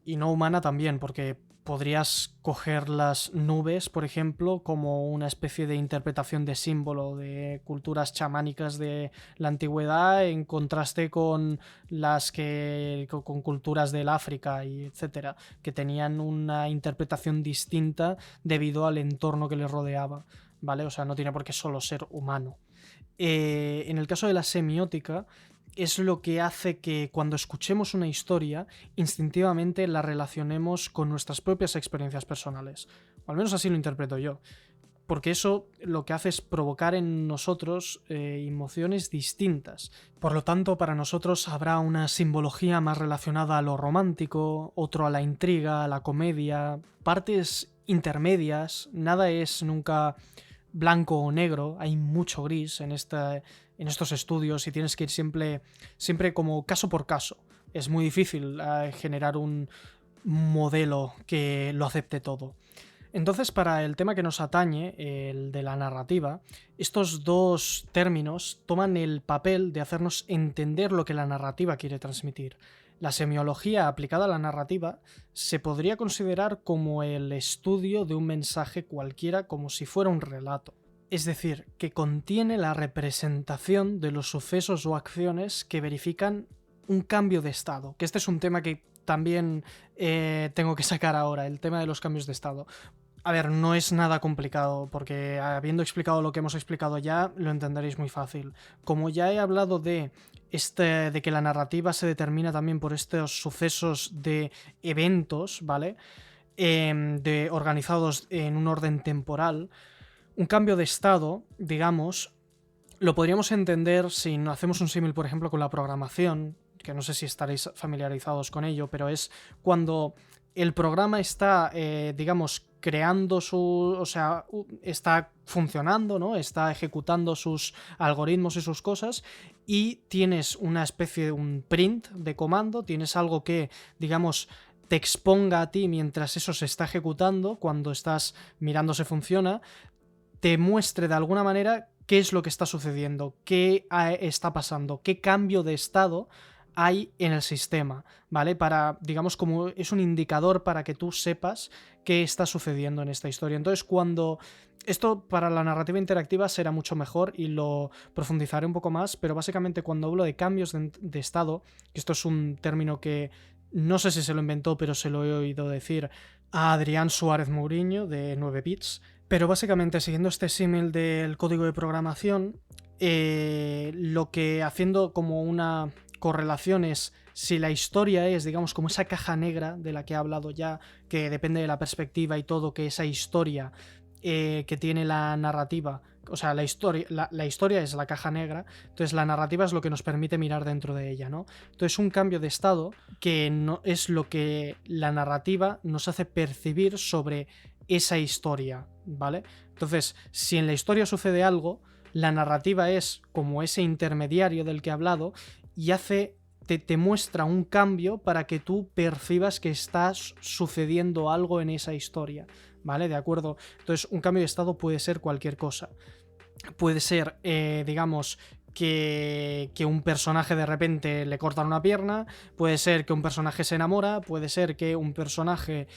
Y no humana también, porque podrías coger las nubes, por ejemplo, como una especie de interpretación de símbolo de culturas chamánicas de la antigüedad en contraste con las que con culturas del África y etcétera, que tenían una interpretación distinta debido al entorno que les rodeaba, ¿vale? O sea, no tiene por qué solo ser humano. En el caso de la semiótica, es lo que hace que cuando escuchemos una historia, instintivamente la relacionemos con nuestras propias experiencias personales. O al menos así lo interpreto yo. Porque eso lo que hace es provocar en nosotros emociones distintas. Por lo tanto, para nosotros habrá una simbología más relacionada a lo romántico, otro a la intriga, a la comedia, partes intermedias, nada es nunca blanco o negro, hay mucho gris en estos estudios y tienes que ir siempre como caso por caso. Es muy difícil generar un modelo que lo acepte todo. Entonces, para el tema que nos atañe, el de la narrativa, estos dos términos toman el papel de hacernos entender lo que la narrativa quiere transmitir. La semiología aplicada a la narrativa se podría considerar como el estudio de un mensaje cualquiera, como si fuera un relato. Es decir, que contiene la representación de los sucesos o acciones que verifican un cambio de estado, que este es un tema que también tengo que sacar ahora, el tema de los cambios de estado. A ver, no es nada complicado, porque habiendo explicado lo que hemos explicado ya, lo entenderéis muy fácil. Como ya he hablado de que la narrativa se determina también por estos sucesos de eventos, ¿vale? Organizados en un orden temporal, un cambio de estado, digamos, lo podríamos entender si no hacemos un símil, por ejemplo, con la programación, que no sé si estaréis familiarizados con ello, pero es cuando el programa está, digamos, creando o sea, está funcionando, ¿no? Está ejecutando sus algoritmos y sus cosas y tienes una especie de un print de comando, tienes algo que, digamos, te exponga a ti mientras eso se está ejecutando, cuando estás mirando si funciona, te muestre de alguna manera qué es lo que está sucediendo, qué está pasando, qué cambio de estado hay en el sistema, ¿vale? Para, digamos, como es un indicador para que tú sepas qué está sucediendo en esta historia. Entonces, cuando esto para la narrativa interactiva será mucho mejor y lo profundizaré un poco más, pero básicamente cuando hablo de cambios de estado, que esto es un término que no sé si se lo inventó, pero se lo he oído decir a Adrián Suárez Mourinho de 9 bits, pero básicamente siguiendo este símil del código de programación, lo que haciendo como una correlación es si la historia es, digamos, como esa caja negra de la que he hablado ya, que depende de la perspectiva y todo, que esa historia que tiene la narrativa, o sea, la historia es la caja negra, entonces la narrativa es lo que nos permite mirar dentro de ella, ¿no? Entonces un cambio de estado que no es lo que la narrativa nos hace percibir sobre esa historia, ¿vale? Entonces, si en la historia sucede algo, la narrativa es como ese intermediario del que he hablado y hace te muestra un cambio para que tú percibas que está sucediendo algo en esa historia, ¿vale? ¿De acuerdo? Entonces, un cambio de estado puede ser cualquier cosa. Puede ser, digamos, que un personaje de repente le cortan una pierna, puede ser que un personaje se enamora, puede ser que un personaje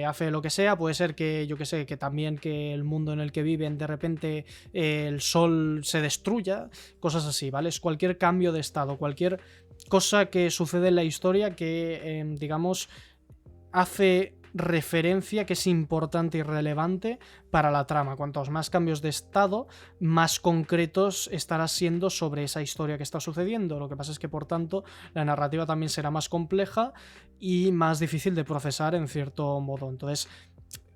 hace lo que sea, puede ser que, yo que sé, que también que el mundo en el que viven de repente el sol se destruya, cosas así, ¿vale? Es cualquier cambio de estado, cualquier cosa que sucede en la historia que, digamos, hace referencia, que es importante y relevante para la trama. Cuantos más cambios de estado, más concretos estarás siendo sobre esa historia que está sucediendo. Lo que pasa es que, por tanto, la narrativa también será más compleja y más difícil de procesar en cierto modo. Entonces,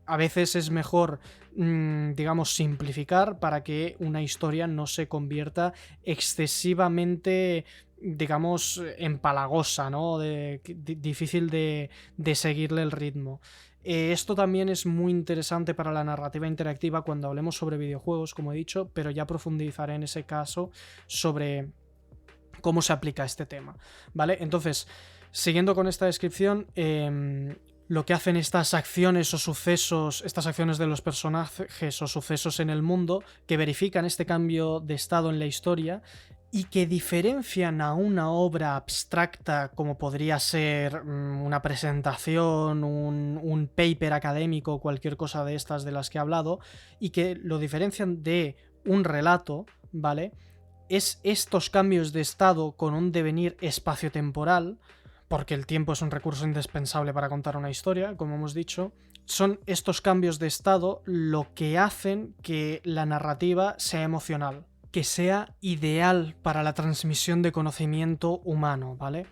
a veces es mejor, digamos, simplificar para que una historia no se convierta excesivamente, digamos, empalagosa, ¿no? Difícil de seguirle el ritmo. Esto también es muy interesante para la narrativa interactiva cuando hablemos sobre videojuegos, como he dicho, pero ya profundizaré en ese caso sobre cómo se aplica este tema, ¿vale? Entonces, siguiendo con esta descripción, lo que hacen estas acciones o sucesos, estas acciones de los personajes o sucesos en el mundo, que verifican este cambio de estado en la historia y que diferencian a una obra abstracta como podría ser una presentación, un paper académico, cualquier cosa de estas de las que he hablado, y que lo diferencian de un relato, ¿vale? Es estos cambios de estado con un devenir espaciotemporal, porque el tiempo es un recurso indispensable para contar una historia, como hemos dicho. Son estos cambios de estado lo que hacen que la narrativa sea emocional, que sea ideal para la transmisión de conocimiento humano, ¿vale?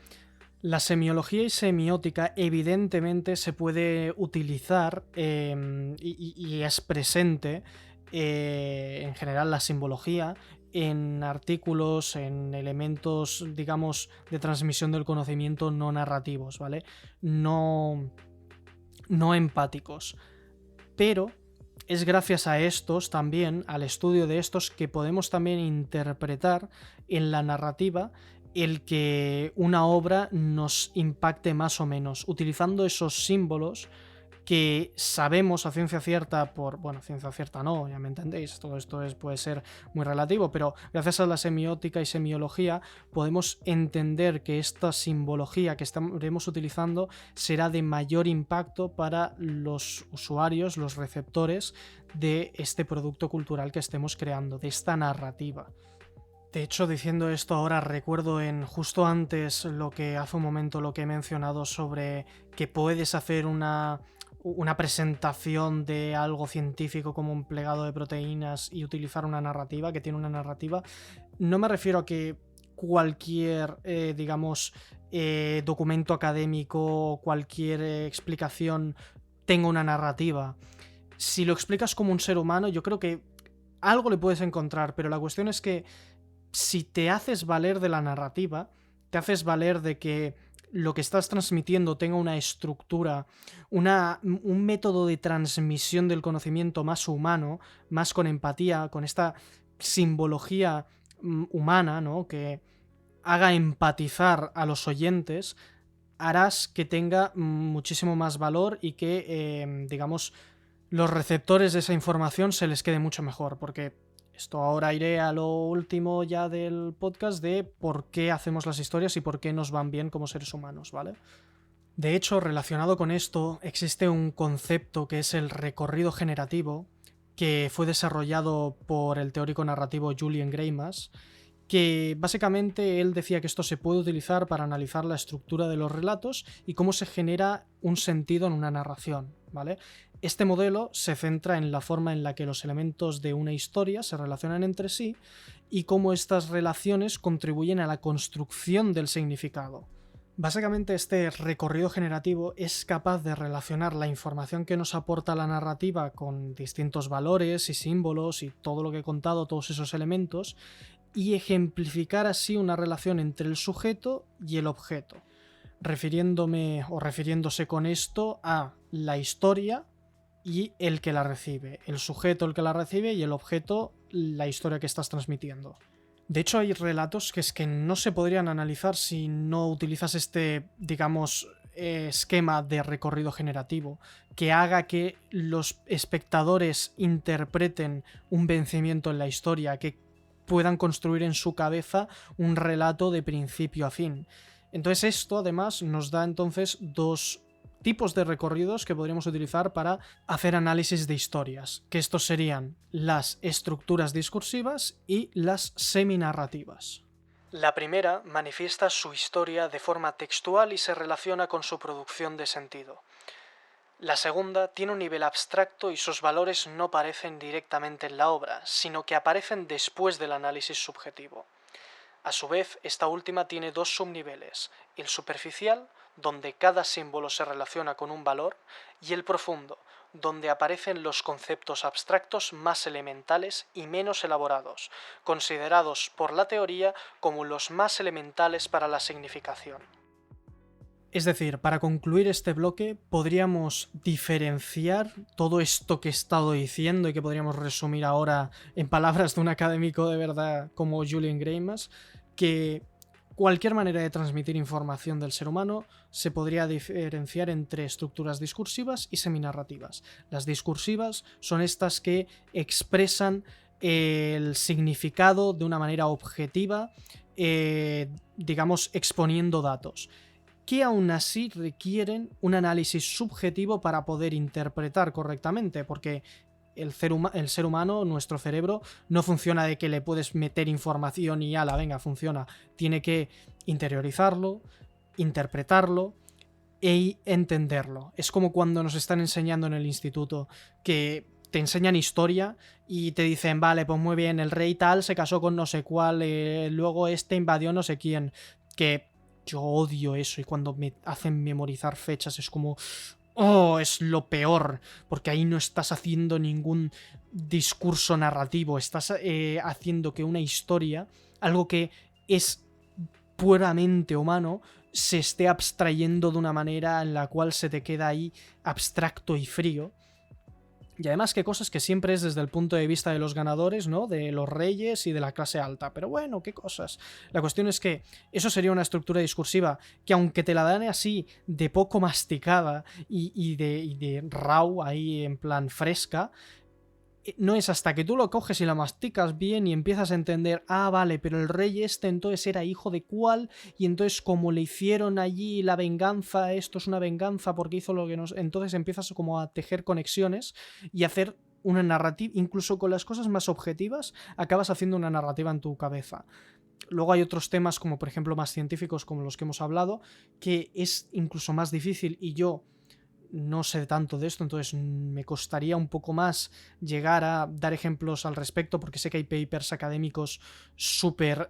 La semiología y semiótica evidentemente se puede utilizar y es presente en general la simbología en artículos, en elementos, digamos, de transmisión del conocimiento no narrativos, ¿vale? No empáticos. Pero es gracias a estos también, al estudio de estos, que podemos también interpretar en la narrativa el que una obra nos impacte más o menos, utilizando esos símbolos que sabemos a ciencia cierta bueno, ciencia cierta no, ya me entendéis, todo esto puede ser muy relativo, pero gracias a la semiótica y semiología podemos entender que esta simbología que estaremos utilizando será de mayor impacto para los usuarios, los receptores de este producto cultural que estemos creando, de esta narrativa. De hecho, diciendo esto ahora recuerdo justo antes hace un momento lo que he mencionado sobre que puedes hacer una presentación de algo científico como un plegado de proteínas y utilizar una narrativa, que tiene una narrativa. No me refiero a que cualquier, digamos, documento académico, cualquier explicación tenga una narrativa. Si lo explicas como un ser humano, yo creo que algo le puedes encontrar, pero la cuestión es que si te haces valer de la narrativa, te haces valer de que lo que estás transmitiendo tenga una estructura, un método de transmisión del conocimiento más humano, más con empatía, con esta simbología humana, ¿no? Que haga empatizar a los oyentes, harás que tenga muchísimo más valor y que, digamos, los receptores de esa información se les quede mucho mejor, porque esto ahora iré a lo último ya del podcast de por qué hacemos las historias y por qué nos van bien como seres humanos, ¿vale? De hecho, relacionado con esto, existe un concepto que es el recorrido generativo, que fue desarrollado por el teórico narrativo Julian Greimas, que básicamente él decía que esto se puede utilizar para analizar la estructura de los relatos y cómo se genera un sentido en una narración, ¿vale? Este modelo se centra en la forma en la que los elementos de una historia se relacionan entre sí y cómo estas relaciones contribuyen a la construcción del significado. Básicamente este recorrido generativo es capaz de relacionar la información que nos aporta la narrativa con distintos valores y símbolos y todo lo que he contado, todos esos elementos, y ejemplificar así una relación entre el sujeto y el objeto, refiriéndose con esto a la historia y el que la recibe, el sujeto el que la recibe y el objeto la historia que estás transmitiendo. De hecho, hay relatos que es que no se podrían analizar si no utilizas este, digamos, esquema de recorrido generativo que haga que los espectadores interpreten un vencimiento en la historia, que puedan construir en su cabeza un relato de principio a fin. Entonces esto además nos da entonces dos tipos de recorridos que podríamos utilizar para hacer análisis de historias, que estos serían las estructuras discursivas y las seminarrativas. La primera manifiesta su historia de forma textual y se relaciona con su producción de sentido. La segunda tiene un nivel abstracto y sus valores no aparecen directamente en la obra, sino que aparecen después del análisis subjetivo. A su vez, esta última tiene dos subniveles, el superficial, donde cada símbolo se relaciona con un valor, y el profundo, donde aparecen los conceptos abstractos más elementales y menos elaborados, considerados por la teoría como los más elementales para la significación. Es decir, para concluir este bloque, podríamos diferenciar todo esto que he estado diciendo y que podríamos resumir ahora en palabras de un académico de verdad como Julian Greimas, que cualquier manera de transmitir información del ser humano se podría diferenciar entre estructuras discursivas y seminarrativas. Las discursivas son estas que expresan el significado de una manera objetiva, digamos, exponiendo datos, que aún así requieren un análisis subjetivo para poder interpretar correctamente, porque el ser humano, nuestro cerebro, no funciona de que le puedes meter información y ala, venga, funciona. Tiene que interiorizarlo, interpretarlo e entenderlo. Es como cuando nos están enseñando en el instituto, que te enseñan historia y te dicen, vale, pues muy bien, el rey tal se casó con no sé cuál, luego este invadió no sé quién, que yo odio eso, y cuando me hacen memorizar fechas es como... ¡Oh! Es lo peor, porque ahí no estás haciendo ningún discurso narrativo, estás haciendo que una historia, algo que es puramente humano, se esté abstrayendo de una manera en la cual se te queda ahí abstracto y frío. Y además que cosas que siempre es desde el punto de vista de los ganadores, ¿no? De los reyes y de la clase alta. Pero bueno, qué cosas. La cuestión es que eso sería una estructura discursiva que, aunque te la dan así de poco masticada y de raw, ahí en plan fresca, no es hasta que tú lo coges y la masticas bien y empiezas a entender, ah, vale, pero el rey este entonces era hijo de cuál, y entonces como le hicieron allí la venganza, esto es una venganza porque hizo lo que nos... Entonces empiezas como a tejer conexiones y hacer una narrativa, incluso con las cosas más objetivas, acabas haciendo una narrativa en tu cabeza. Luego hay otros temas como por ejemplo más científicos como los que hemos hablado, que es incluso más difícil, y yo no sé tanto de esto, entonces me costaría un poco más llegar a dar ejemplos al respecto, porque sé que hay papers académicos súper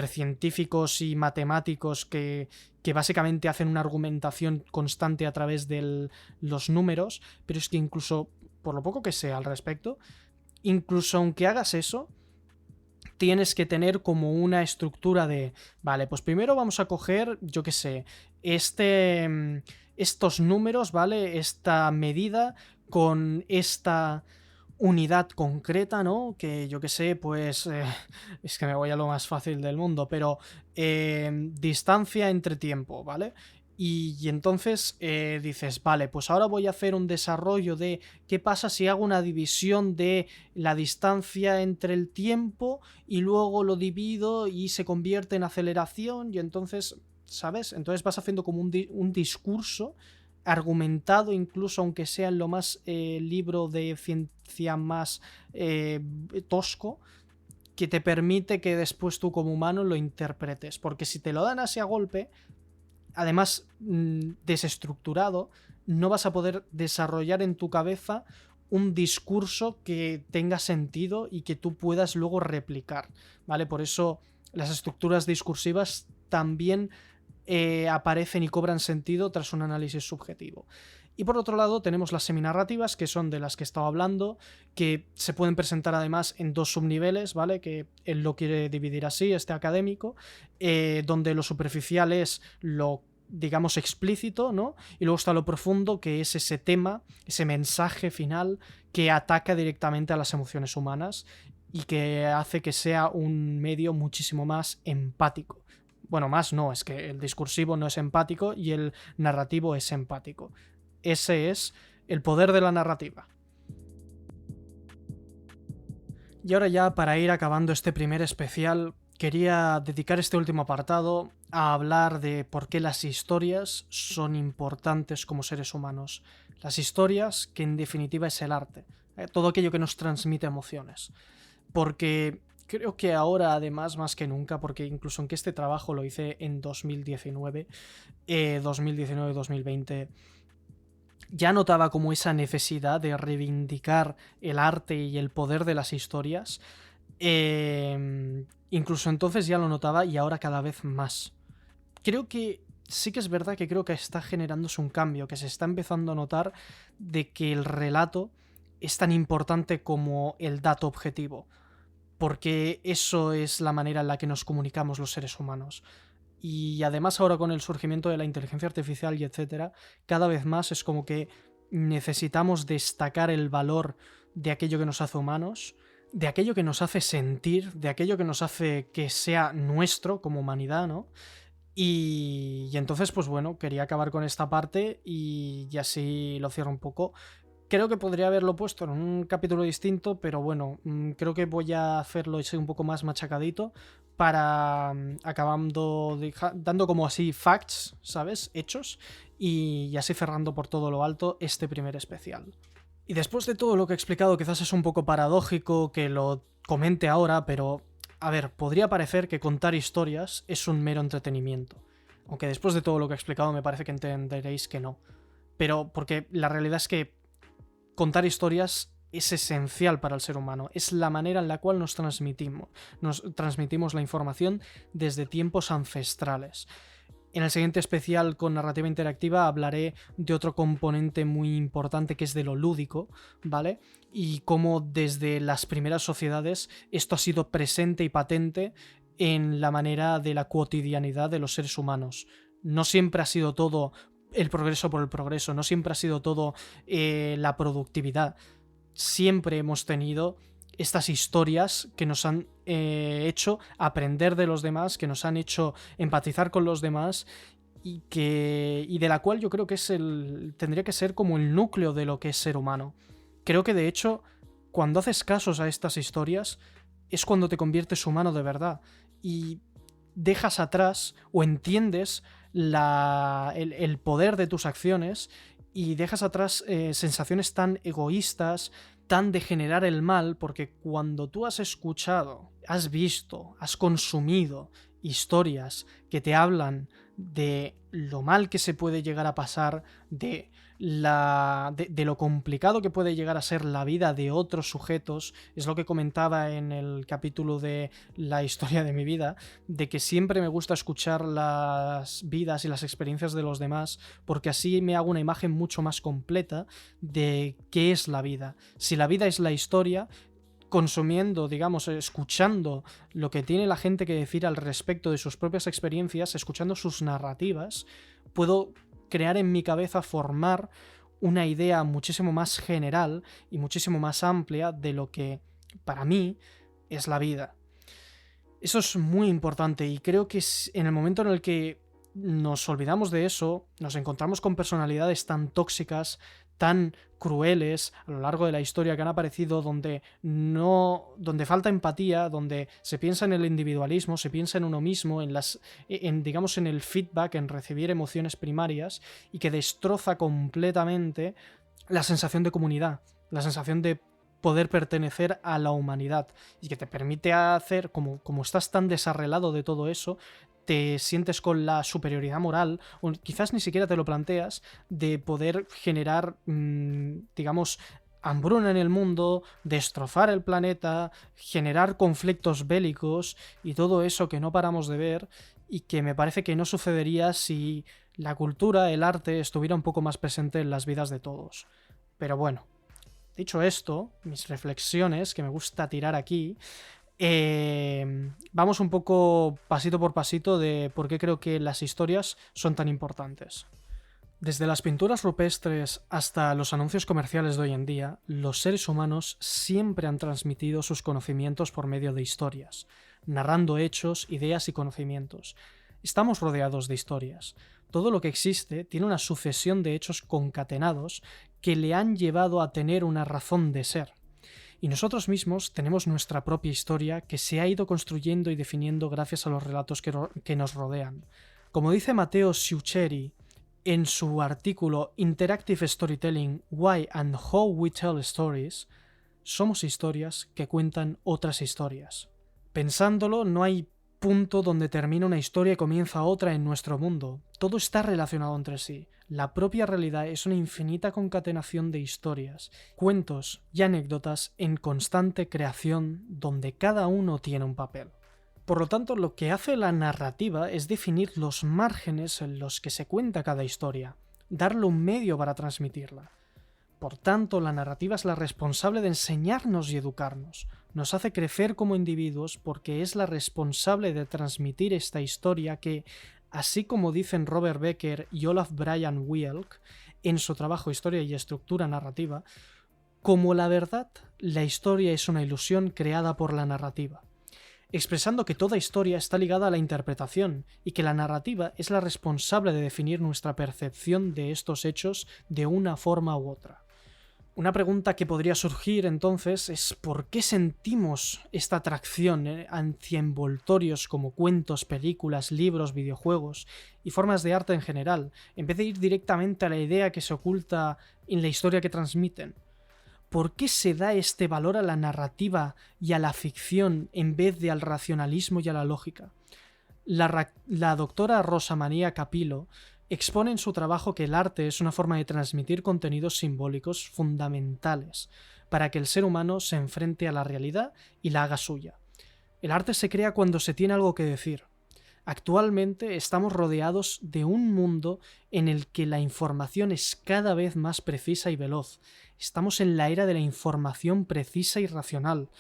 científicos y matemáticos que básicamente hacen una argumentación constante a través de los números, pero es que incluso, por lo poco que sé al respecto, incluso aunque hagas eso, tienes que tener como una estructura de, vale, pues primero vamos a coger, yo qué sé, estos números, ¿vale? Esta medida con esta unidad concreta, ¿no? Que yo qué sé, pues es que me voy a lo más fácil del mundo, pero distancia entre tiempo, ¿vale? Y entonces dices, vale, pues ahora voy a hacer un desarrollo de qué pasa si hago una división de la distancia entre el tiempo y luego lo divido y se convierte en aceleración, y entonces, ¿sabes? Entonces vas haciendo como un discurso argumentado, incluso aunque sea en lo más libro de ciencia más tosco, que te permite que después tú como humano lo interpretes, porque si te lo dan así a golpe, además desestructurado, no vas a poder desarrollar en tu cabeza un discurso que tenga sentido y que tú puedas luego replicar, ¿vale? Por eso las estructuras discursivas también aparecen y cobran sentido tras un análisis subjetivo. Y por otro lado tenemos las seminarrativas, que son de las que he estado hablando, que se pueden presentar además en dos subniveles, ¿vale? Que él lo quiere dividir así, este académico, donde lo superficial es lo, digamos, explícito, ¿no? Y luego está lo profundo, que es ese tema, ese mensaje final que ataca directamente a las emociones humanas y que hace que sea un medio muchísimo más empático. Bueno, más no, es que el discursivo no es empático y el narrativo es empático. Ese es el poder de la narrativa. Y ahora ya, para ir acabando este primer especial, quería dedicar este último apartado a hablar de por qué las historias son importantes como seres humanos. Las historias, que en definitiva es el arte, todo aquello que nos transmite emociones. Porque creo que ahora, además, más que nunca, porque incluso aunque este trabajo lo hice en 2019, 2019-2020, ya notaba como esa necesidad de reivindicar el arte y el poder de las historias. Incluso entonces ya lo notaba y ahora cada vez más. Creo que sí que es verdad que creo que está generándose un cambio, que se está empezando a notar de que el relato es tan importante como el dato objetivo, porque eso es la manera en la que nos comunicamos los seres humanos. Y además ahora con el surgimiento de la inteligencia artificial y etcétera, cada vez más es como que necesitamos destacar el valor de aquello que nos hace humanos, de aquello que nos hace sentir, de aquello que nos hace que sea nuestro como humanidad, ¿no? Y entonces, pues bueno, quería acabar con esta parte y así lo cierro un poco. Creo que podría haberlo puesto en un capítulo distinto, pero bueno, creo que voy a hacerlo ese un poco más machacadito para acabando dando como así facts, ¿sabes? Hechos, y así cerrando por todo lo alto este primer especial. Y después de todo lo que he explicado, quizás es un poco paradójico que lo comente ahora, pero a ver, podría parecer que contar historias es un mero entretenimiento. Aunque después de todo lo que he explicado me parece que entenderéis que no. Pero porque la realidad es que contar historias es esencial para el ser humano, es la manera en la cual nos transmitimos la información desde tiempos ancestrales. En el siguiente especial con narrativa interactiva hablaré de otro componente muy importante que es de lo lúdico, ¿vale? Y cómo desde las primeras sociedades esto ha sido presente y patente en la manera de la cotidianidad de los seres humanos. No siempre ha sido todo el progreso por el progreso, no siempre ha sido todo la productividad. Siempre hemos tenido estas historias que nos han hecho aprender de los demás, que nos han hecho empatizar con los demás y de la cual yo creo que tendría que ser como el núcleo de lo que es ser humano. Creo que de hecho, cuando haces casos a estas historias, es cuando te conviertes humano de verdad y dejas atrás o entiendes el poder de tus acciones y dejas atrás sensaciones tan egoístas, tan de generar el mal, porque cuando tú has escuchado, has visto, has consumido historias que te hablan de lo mal que se puede llegar a pasar, de lo complicado que puede llegar a ser la vida de otros sujetos, es lo que comentaba en el capítulo de la historia de mi vida, de que siempre me gusta escuchar las vidas y las experiencias de los demás, porque así me hago una imagen mucho más completa de qué es la vida. Si la vida es la historia, consumiendo, digamos, escuchando lo que tiene la gente que decir al respecto de sus propias experiencias, escuchando sus narrativas, puedo crear en mi cabeza, formar una idea muchísimo más general y muchísimo más amplia de lo que para mí es la vida. Eso es muy importante y creo que en el momento en el que nos olvidamos de eso, nos encontramos con personalidades tan tóxicas, tan crueles a lo largo de la historia que han aparecido, donde falta empatía, donde se piensa en el individualismo, se piensa en uno mismo, digamos en el feedback, en recibir emociones primarias, y que destroza completamente la sensación de comunidad, la sensación de poder pertenecer a la humanidad, y que te permite hacer, como estás tan desarreglado de todo eso, te sientes con la superioridad moral, o quizás ni siquiera te lo planteas, de poder generar, digamos, hambruna en el mundo, destrozar el planeta, generar conflictos bélicos y todo eso que no paramos de ver y que me parece que no sucedería si la cultura, el arte estuviera un poco más presente en las vidas de todos. Pero bueno, dicho esto, mis reflexiones que me gusta tirar aquí, vamos un poco pasito por pasito de por qué creo que las historias son tan importantes. Desde las pinturas rupestres hasta los anuncios comerciales de hoy en día, los seres humanos siempre han transmitido sus conocimientos por medio de historias, narrando hechos, ideas y conocimientos. Estamos rodeados de historias. Todo lo que existe tiene una sucesión de hechos concatenados que le han llevado a tener una razón de ser. Y nosotros mismos tenemos nuestra propia historia que se ha ido construyendo y definiendo gracias a los relatos que nos rodean. Como dice Matteo Siucheri en su artículo Interactive Storytelling: Why and How We Tell Stories, somos historias que cuentan otras historias. Pensándolo, no hay punto donde termina una historia y comienza otra en nuestro mundo. Todo está relacionado entre sí. La propia realidad es una infinita concatenación de historias, cuentos y anécdotas en constante creación donde cada uno tiene un papel. Por lo tanto, lo que hace la narrativa es definir los márgenes en los que se cuenta cada historia, darle un medio para transmitirla. Por tanto, la narrativa es la responsable de enseñarnos y educarnos. Nos hace crecer como individuos porque es la responsable de transmitir esta historia que, así como dicen Robert Becker y Olaf Bryan Wilk en su trabajo Historia y Estructura Narrativa, como la verdad, la historia es una ilusión creada por la narrativa, expresando que toda historia está ligada a la interpretación y que la narrativa es la responsable de definir nuestra percepción de estos hechos de una forma u otra. Una pregunta que podría surgir entonces es ¿por qué sentimos esta atracción hacia envoltorios como cuentos, películas, libros, videojuegos y formas de arte en general, en vez de ir directamente a la idea que se oculta en la historia que transmiten? ¿Por qué se da este valor a la narrativa y a la ficción en vez de al racionalismo y a la lógica? La doctora Rosa María Capillo expone en su trabajo que el arte es una forma de transmitir contenidos simbólicos fundamentales para que el ser humano se enfrente a la realidad y la haga suya. El arte se crea cuando se tiene algo que decir. Actualmente estamos rodeados de un mundo en el que la información es cada vez más precisa y veloz. Estamos en la era de la información precisa y racional.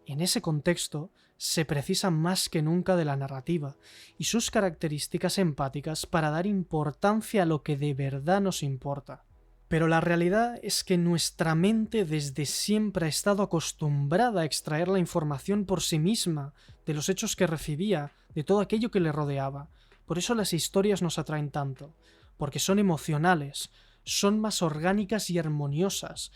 En ese contexto, se precisa más que nunca de la narrativa y sus características empáticas para dar importancia a lo que de verdad nos importa. Pero la realidad es que nuestra mente desde siempre ha estado acostumbrada a extraer la información por sí misma, de los hechos que recibía, de todo aquello que le rodeaba. Por eso las historias nos atraen tanto, porque son emocionales, son más orgánicas y armoniosas,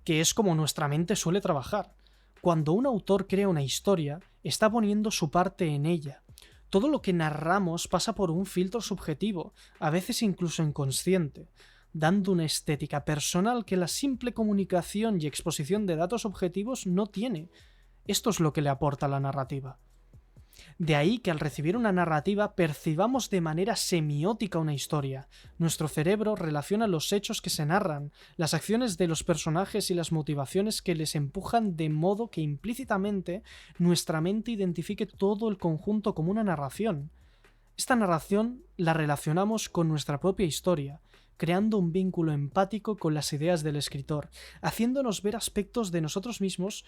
que es como nuestra mente suele trabajar. Cuando un autor crea una historia, está poniendo su parte en ella. Todo lo que narramos pasa por un filtro subjetivo, a veces incluso inconsciente, dando una estética personal que la simple comunicación y exposición de datos objetivos no tiene. Esto es lo que le aporta la narrativa. De ahí que al recibir una narrativa percibamos de manera semiótica una historia. Nuestro cerebro relaciona los hechos que se narran, las acciones de los personajes y las motivaciones que les empujan de modo que implícitamente nuestra mente identifique todo el conjunto como una narración. Esta narración la relacionamos con nuestra propia historia, creando un vínculo empático con las ideas del escritor, haciéndonos ver aspectos de nosotros mismos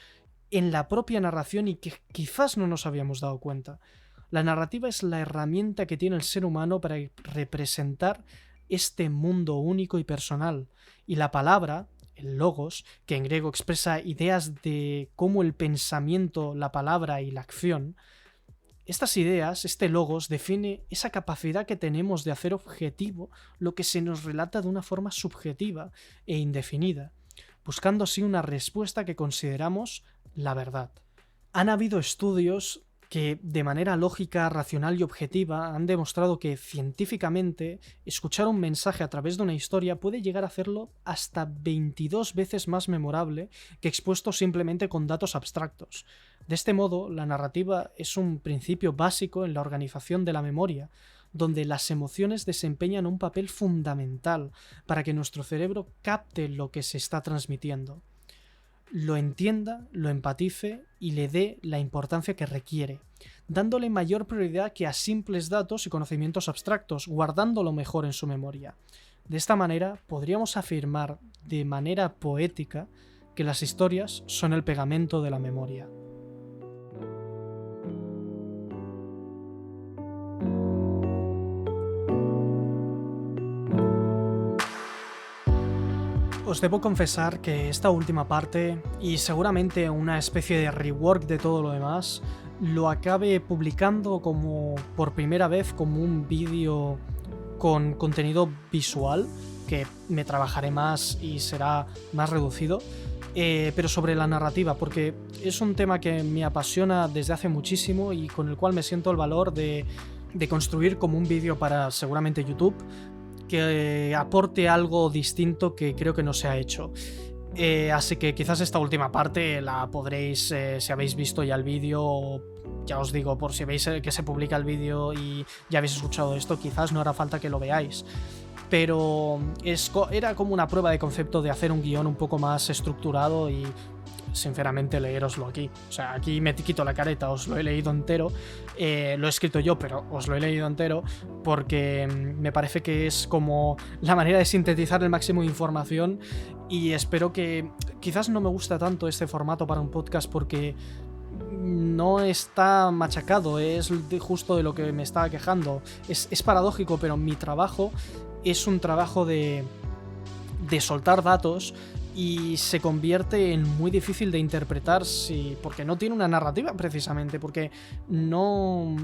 en la propia narración y que quizás no nos habíamos dado cuenta. La narrativa es la herramienta que tiene el ser humano para representar este mundo único y personal, y la palabra, el logos, que en griego expresa ideas de cómo el pensamiento, la palabra y la acción, estas ideas, este logos, define esa capacidad que tenemos de hacer objetivo lo que se nos relata de una forma subjetiva e indefinida, buscando así una respuesta que consideramos la verdad. Han habido estudios que de manera lógica, racional y objetiva han demostrado que científicamente escuchar un mensaje a través de una historia puede llegar a hacerlo hasta 22 veces más memorable que expuesto simplemente con datos abstractos. De este modo, la narrativa es un principio básico en la organización de la memoria, donde las emociones desempeñan un papel fundamental para que nuestro cerebro capte lo que se está transmitiendo, lo entienda, lo empatice y le dé la importancia que requiere, dándole mayor prioridad que a simples datos y conocimientos abstractos, guardándolo mejor en su memoria. De esta manera, podríamos afirmar de manera poética que las historias son el pegamento de la memoria. Os debo confesar que esta última parte, y seguramente una especie de rework de todo lo demás, lo acabe publicando como por primera vez como un vídeo con contenido visual, que me trabajaré más y será más reducido, pero sobre la narrativa, porque es un tema que me apasiona desde hace muchísimo y con el cual me siento el valor de construir como un vídeo para seguramente YouTube, que aporte algo distinto que creo que no se ha hecho. Así que quizás esta última parte la podréis, si habéis visto ya el vídeo, ya os digo, por si veis que se publica el vídeo y ya habéis escuchado esto, quizás no hará falta que lo veáis. Pero era como una prueba de concepto de hacer un guión un poco más estructurado y sinceramente leéroslo aquí. O sea, aquí me quito la careta, os lo he leído entero, lo he escrito yo, pero os lo he leído entero porque me parece que es como la manera de sintetizar el máximo de información y espero que... Quizás no me gusta tanto este formato para un podcast porque no está machacado, es justo de lo que me estaba quejando. Es paradójico, pero mi trabajo es un trabajo de soltar datos y se convierte en muy difícil de interpretar porque no tiene una narrativa precisamente, porque no...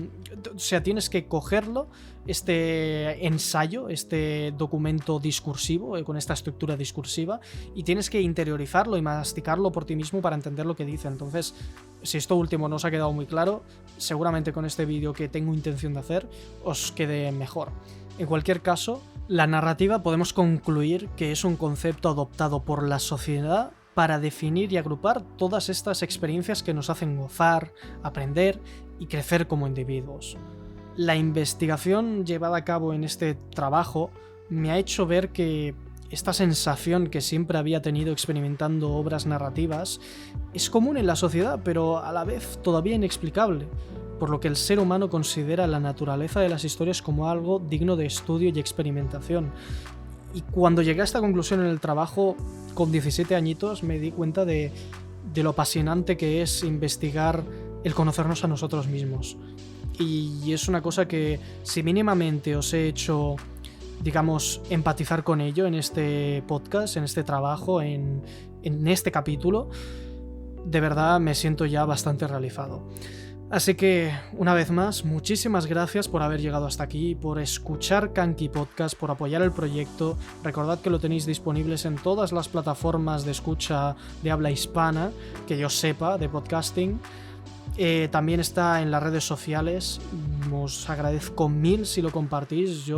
O sea, tienes que cogerlo, este ensayo, este documento discursivo, con esta estructura discursiva, y tienes que interiorizarlo y masticarlo por ti mismo para entender lo que dice. Entonces, si esto último no os ha quedado muy claro, seguramente con este vídeo que tengo intención de hacer os quede mejor. En cualquier caso, la narrativa podemos concluir que es un concepto adoptado por la sociedad para definir y agrupar todas estas experiencias que nos hacen gozar, aprender y crecer como individuos. La investigación llevada a cabo en este trabajo me ha hecho ver que esta sensación que siempre había tenido experimentando obras narrativas es común en la sociedad, pero a la vez todavía inexplicable, por lo que el ser humano considera la naturaleza de las historias como algo digno de estudio y experimentación. Y cuando llegué a esta conclusión en el trabajo, con 17 añitos, me di cuenta de lo apasionante que es investigar el conocernos a nosotros mismos. Y es una cosa que, si mínimamente os he hecho, digamos, empatizar con ello en este podcast, en este trabajo, en este capítulo, de verdad me siento ya bastante realizado. Así que, una vez más, muchísimas gracias por haber llegado hasta aquí, por escuchar Kanki Podcast, por apoyar el proyecto. Recordad que lo tenéis disponibles en todas las plataformas de escucha de habla hispana, que yo sepa, de podcasting. También está en las redes sociales. Os agradezco mil si lo compartís.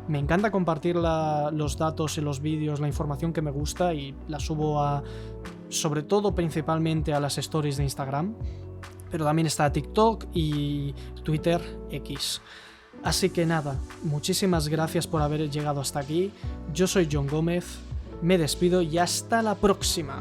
Me encanta compartir los datos en los vídeos, la información que me gusta, y la subo sobre todo, principalmente a las stories de Instagram. Pero también está TikTok y Twitter X. Así que nada, muchísimas gracias por haber llegado hasta aquí. Yo soy John Gómez, me despido y hasta la próxima.